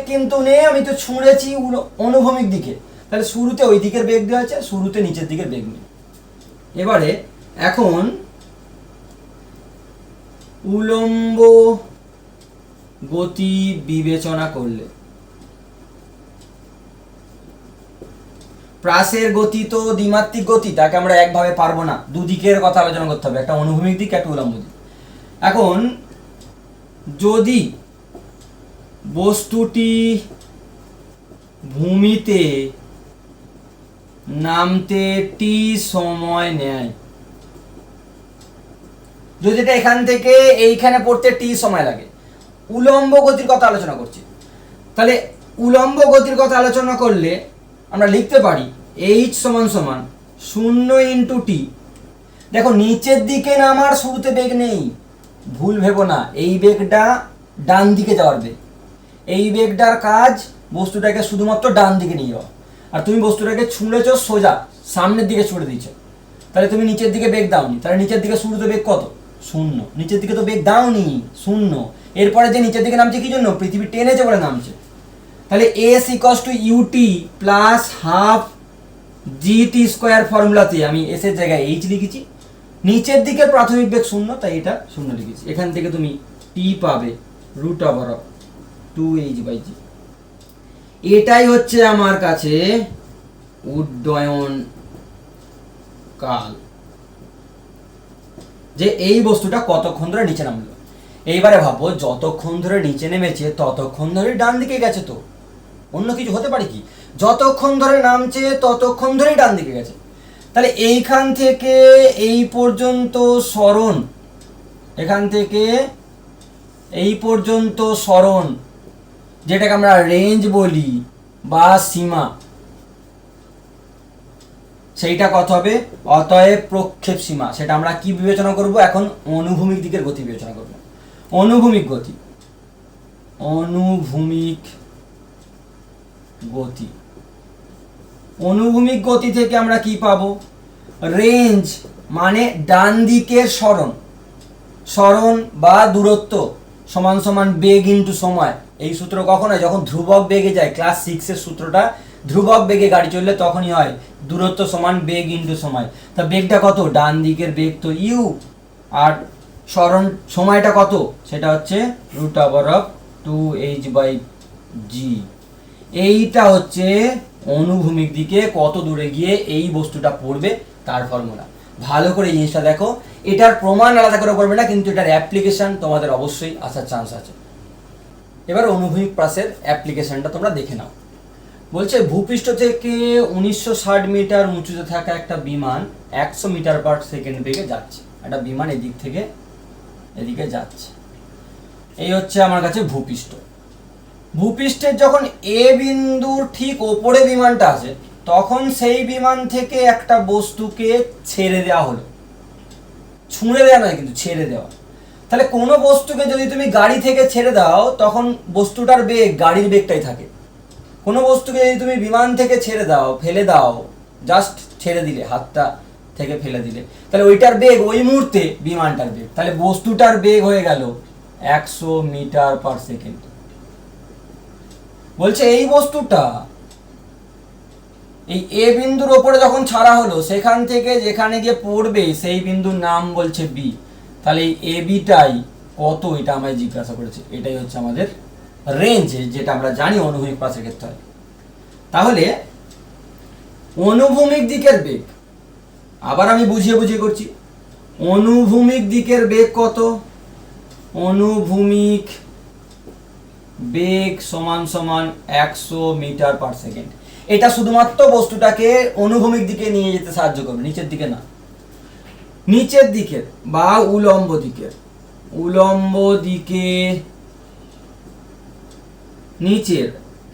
কিন্তু নেই, আমি তো ছুঁড়েছি অনুভূমিক দিকে, তাহলে শুরুতে ওই দিকের বেগ দেওয়া আছে, শুরুতে নিচের দিকের বেগ নেই। এবারে এখন উলম্ব গতি বিবেচনা করলে, প্রাসের গতি তো দ্বিমাত্রিক গতি, তাকে আমরা একভাবে পারবো না, দুদিকের কথা আলোচনা করতে হবে, একটা অনুভূমিক দিক, একটা উলম্ব দিক। এখন যদি বস্তুটি ভূমিতে নামতে টি সময় নেয়, যদি এটা এখান থেকে এইখানে পড়তে টি সময় লাগে, উলম্ব গতির কথা আলোচনা করছি, তাহলে উলম্ব গতির কথা আলোচনা করলে আমরা লিখতে পারি এইচ সমান সমান 0 ইন্টু টি। দেখো নিচের দিকে নামার শুরুতে বেগ নেই, ভুল ভেবো না, এই বেগটা ডান দিকে যাওয়ার বেগ, এই বেগটার কাজ বস্তুটাকে শুধুমাত্র ডান দিকে নিয়ে যাওয়া, আর তুমি বস্তুটাকে ছুঁড়েছ সোজা সামনের দিকে ছুঁড়ে দিয়েছ, তাহলে তুমি নিচের দিকে বেগ দাওনি, তাহলে নিচের দিকে শুরুতে বেগ কত? 0। নিচের দিকে তো বেগ দাওনি, 0। এরপরে যে নিচের দিকে নামছে কি জন্য? পৃথিবী টেনেছে বলে নামছে। তাহলে s x to ut plus half GT square ফর্মুলাতে আমি এস এর জায়গায় এইচ লিখেছি, নিচের দিকের প্রাথমিক বেগ 0, তাই এটা 0 লিখেছি। এখান থেকে তুমি টি পাবে √2h/g। এটাই হচ্ছে আমার কাছে উড্ডয়ন কাল, যে এই বস্তুটা কতক্ষণ ধরে নিচে নামলো। এইবারে ভাবো, যতক্ষণ ধরে নিচে নেমেছে ততক্ষণ ধরে ডান দিকে গেছে, তো অন্য কিছু হতে পারে কি? যতক্ষণ ধরে নামছে ততক্ষণ ধরেই ডান দিকে গেছে। তাহলে এইখান থেকে এই পর্যন্ত সরণ, এখান থেকে এই পর্যন্ত সরণ, যেটাকে আমরা রেঞ্জ বলি বা সীমা, সেইটা কত হবে? অতএব প্রক্ষেপ সীমা, সেটা আমরা কি বিবেচনা করব? এখন অনুভূমিক দিকের গতি বিবেচনা করব। অনুভূমিক গতি, অনুভূমিক গতি থেকে আমরা কি পাবো? রেঞ্জ মানে ডান দিকের সরণ বা দূরত্ব সমান সমান বেগ ইন্টু সময়। এই সূত্র কখন হয়? যখন ধ্রুবক বেগে যায়, ক্লাস 6 এর সূত্রটা, ধ্রুবক বেগে গাড়ি চললে তখনই হয়, দূরত্ব সমান বেগ ইন্টু সময়। তা বেগটা কত? ডান দিকের বেগ তো ইউ, আর সরণ সময়টা কত? সেটা হচ্ছে √2h/g। এইটা হচ্ছে অনুভূমিক দিকে কত দূরে গিয়ে এই বস্তুটা পড়বে তার ফর্মুলা। ভালো করে এই জিনিসটা দেখো। এটার প্রমাণ আলাদা করে করবে না, কিন্তু এটার অ্যাপ্লিকেশন তোমাদের অবশ্যই আসার চান্স আছে। এবার অনুভূমিক প্রাসের অ্যাপ্লিকেশনটা তোমরা দেখে নাও। বলছে ভূপৃষ্ঠ থেকে 1960 মিটার উঁচুতে থাকা একটা বিমান 100 মিটার পার সেকেন্ড বেগে যাচ্ছে। একটা বিমান এদিক থেকে এদিকে যাচ্ছে। এই হচ্ছে আমার কাছে ভূপৃষ্ঠ। ভূপৃষ্ঠের যখন এ বিন্দুর ঠিক ওপরে বিমানটা আছে, তখন সেই বিমান থেকে একটা বস্তুকে ছেড়ে দেওয়া হলো। ছুঁড়ে দেওয়া নয়, কিন্তু ছেড়ে দেওয়া। তাহলে কোনো বস্তুকে যদি তুমি গাড়ি থেকে ছেড়ে দাও, তখন বস্তুটার বেগ গাড়ির বেগটাই থাকে। কোনো বস্তুকে যদি তুমি বিমান থেকে ছেড়ে দাও, ফেলে দাও, জাস্ট ছেড়ে দিলে, হাতটা থেকে ফেলে দিলে, তাহলে ওইটার বেগ ওই মুহূর্তে বিমানটার বেগ। তাহলে বস্তুটার বেগ হয়ে গেল 100 মিটার পার সেকেন্ড। বলছে এই বস্তুটা এই এ বিন্দুর ওপরে যখন ছাড়া হলো, সেখান থেকে যেখানে গিয়ে পড়বে সেই বিন্দুর নাম বলছে বি। তাহলে এই এ বিটাই কত, এটা আমায় জিজ্ঞাসা করেছে। এটাই হচ্ছে আমাদের রেঞ্জ, যেটা আমরা জানি অনুভূমিক প্রাসের ক্ষেত্রে হয়। তাহলে অনুভূমিক দিকের বেগ, আবার আমি বুঝিয়ে বুঝিয়ে করছি। অনুভূমিক দিকের বেগ কত? অনুভূমিক বেগ সমান সমান 100 মিটার পার সেকেন্ড। এটা শুধুমাত্র বস্তুটাকে অনুভূমিক দিকে নিয়ে যেতে সাহায্য করবে, নিচের দিকে না। নিচের দিকের বা উলম্ব দিকের, উলম্ব দিকে নিচের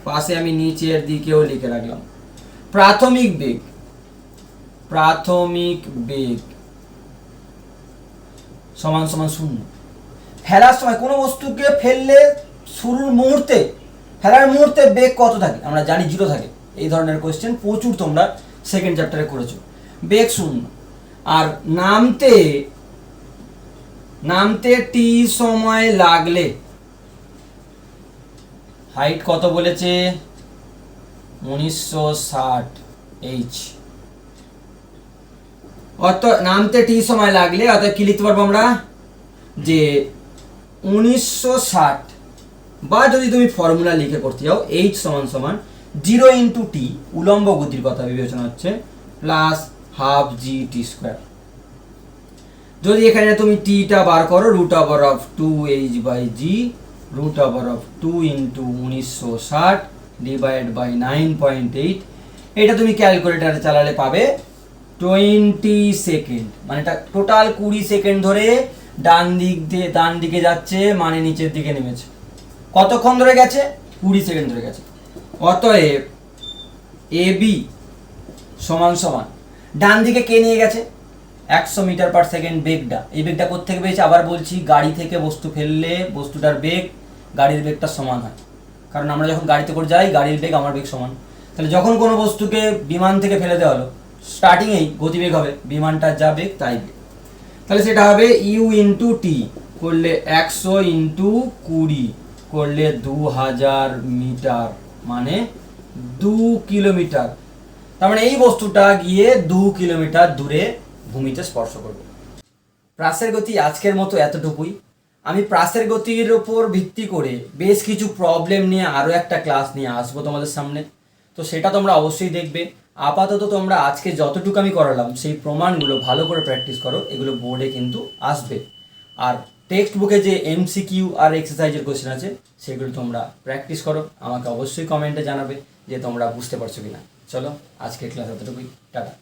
পাশে আমি নিচের দিকেও লিখে রাখলাম। প্রাথমিক বেগ, প্রাথমিক বেগ সমান সমান 0। ফেলার সময় কোনো বস্তুকে ফেললে শুরুর মুহূর্তে, ফেলার মুহূর্তে বেগ কত থাকে? আমরা জানি 0 থাকে। এই ধরনের কোয়েশ্চেন প্রচুর তোমরা সেকেন্ড চ্যাপ্টারে করেছো। বেগ 0। আর নামতে নামতে টি সময় লাগলে, হাইট কত বলেছে? 1960 এইচ। অর্থাৎ নামতে টি সময় লাগলে, অর্থাৎ কি লিখতে পারবো আমরা? যে 1960, বা যদি তুমি ফর্মুলা লিখে করতে যাও, এইচ সমান সমান 0 ইন্টু টি, উলম্ব গতির কথা বিবেচনা হচ্ছে, plus half g t square. যদি এখানে তুমি টিটা বার করো, root over of 2h by g, root over of 2 into 1960 divide by 9.8, এটা তুমি ক্যালকুলেটারে চালালে পাবে 20 সেকেন্ড। মানে এটা টোটাল 20 সেকেন্ড ধরে ডান দিকে যাচ্ছে, মানে নিচের দিকে নেমেছে। কতক্ষণ ধরে গেছে? 20 সেকেন্ড ধরে গেছে। অতএব এ বি সমান সমান, ডান দিকে কে নিয়ে গেছে? 100 মিটার পার সেকেন্ড বেগটা। এই বেগটা কোত্থেকে পেয়েছে? আবার বলছি, গাড়ি থেকে বস্তু ফেললে বস্তুটার বেগ গাড়ির বেগটা সমান হয়। কারণ আমরা যখন গাড়িতে করে যাই, গাড়ির বেগ আমার বেগ সমান। তাহলে যখন কোনো বস্তুকে বিমান থেকে ফেলে দেওয়া হলো, স্টার্টিংয়েই গতিবেগ হবে, বিমানটার যা বেগ তাই বেগ। তাহলে সেটা হবে ইউ ইন্টু টি, করলে 100 ইন্টু 20 করলে 2000 মিটার, মানে 2 কিলোমিটার। তার মানে এই বস্তুটা গিয়ে 2 কিলোমিটার দূরে ভূমিতে স্পর্শ করবে। প্রাসের গতি আজকের মতো এতটুকুই। আমি প্রাসের গতির ওপর ভিত্তি করে বেশ কিছু প্রবলেম নিয়ে আরও একটা ক্লাস নিয়ে আসবো তোমাদের সামনে, তো সেটা তোমরা অবশ্যই দেখবে। আপাতত তোমরা আজকে যতটুকু আমি করালাম সেই প্রমাণগুলো ভালো করে প্র্যাকটিস করো, এগুলো বোর্ডে কিন্তু আসবে। আর টেক্সট বুকে যে এমসিকিউ আর এক্সারসাইজের কোশ্চেন আছে সেগুলো তোমরা প্র্যাকটিস করো। আমাকে অবশ্যই কমেন্টে জানাবে যে তোমরা বুঝতে পারছো কিনা। চলো আজকের ক্লাস এতটুকুই, টাটা।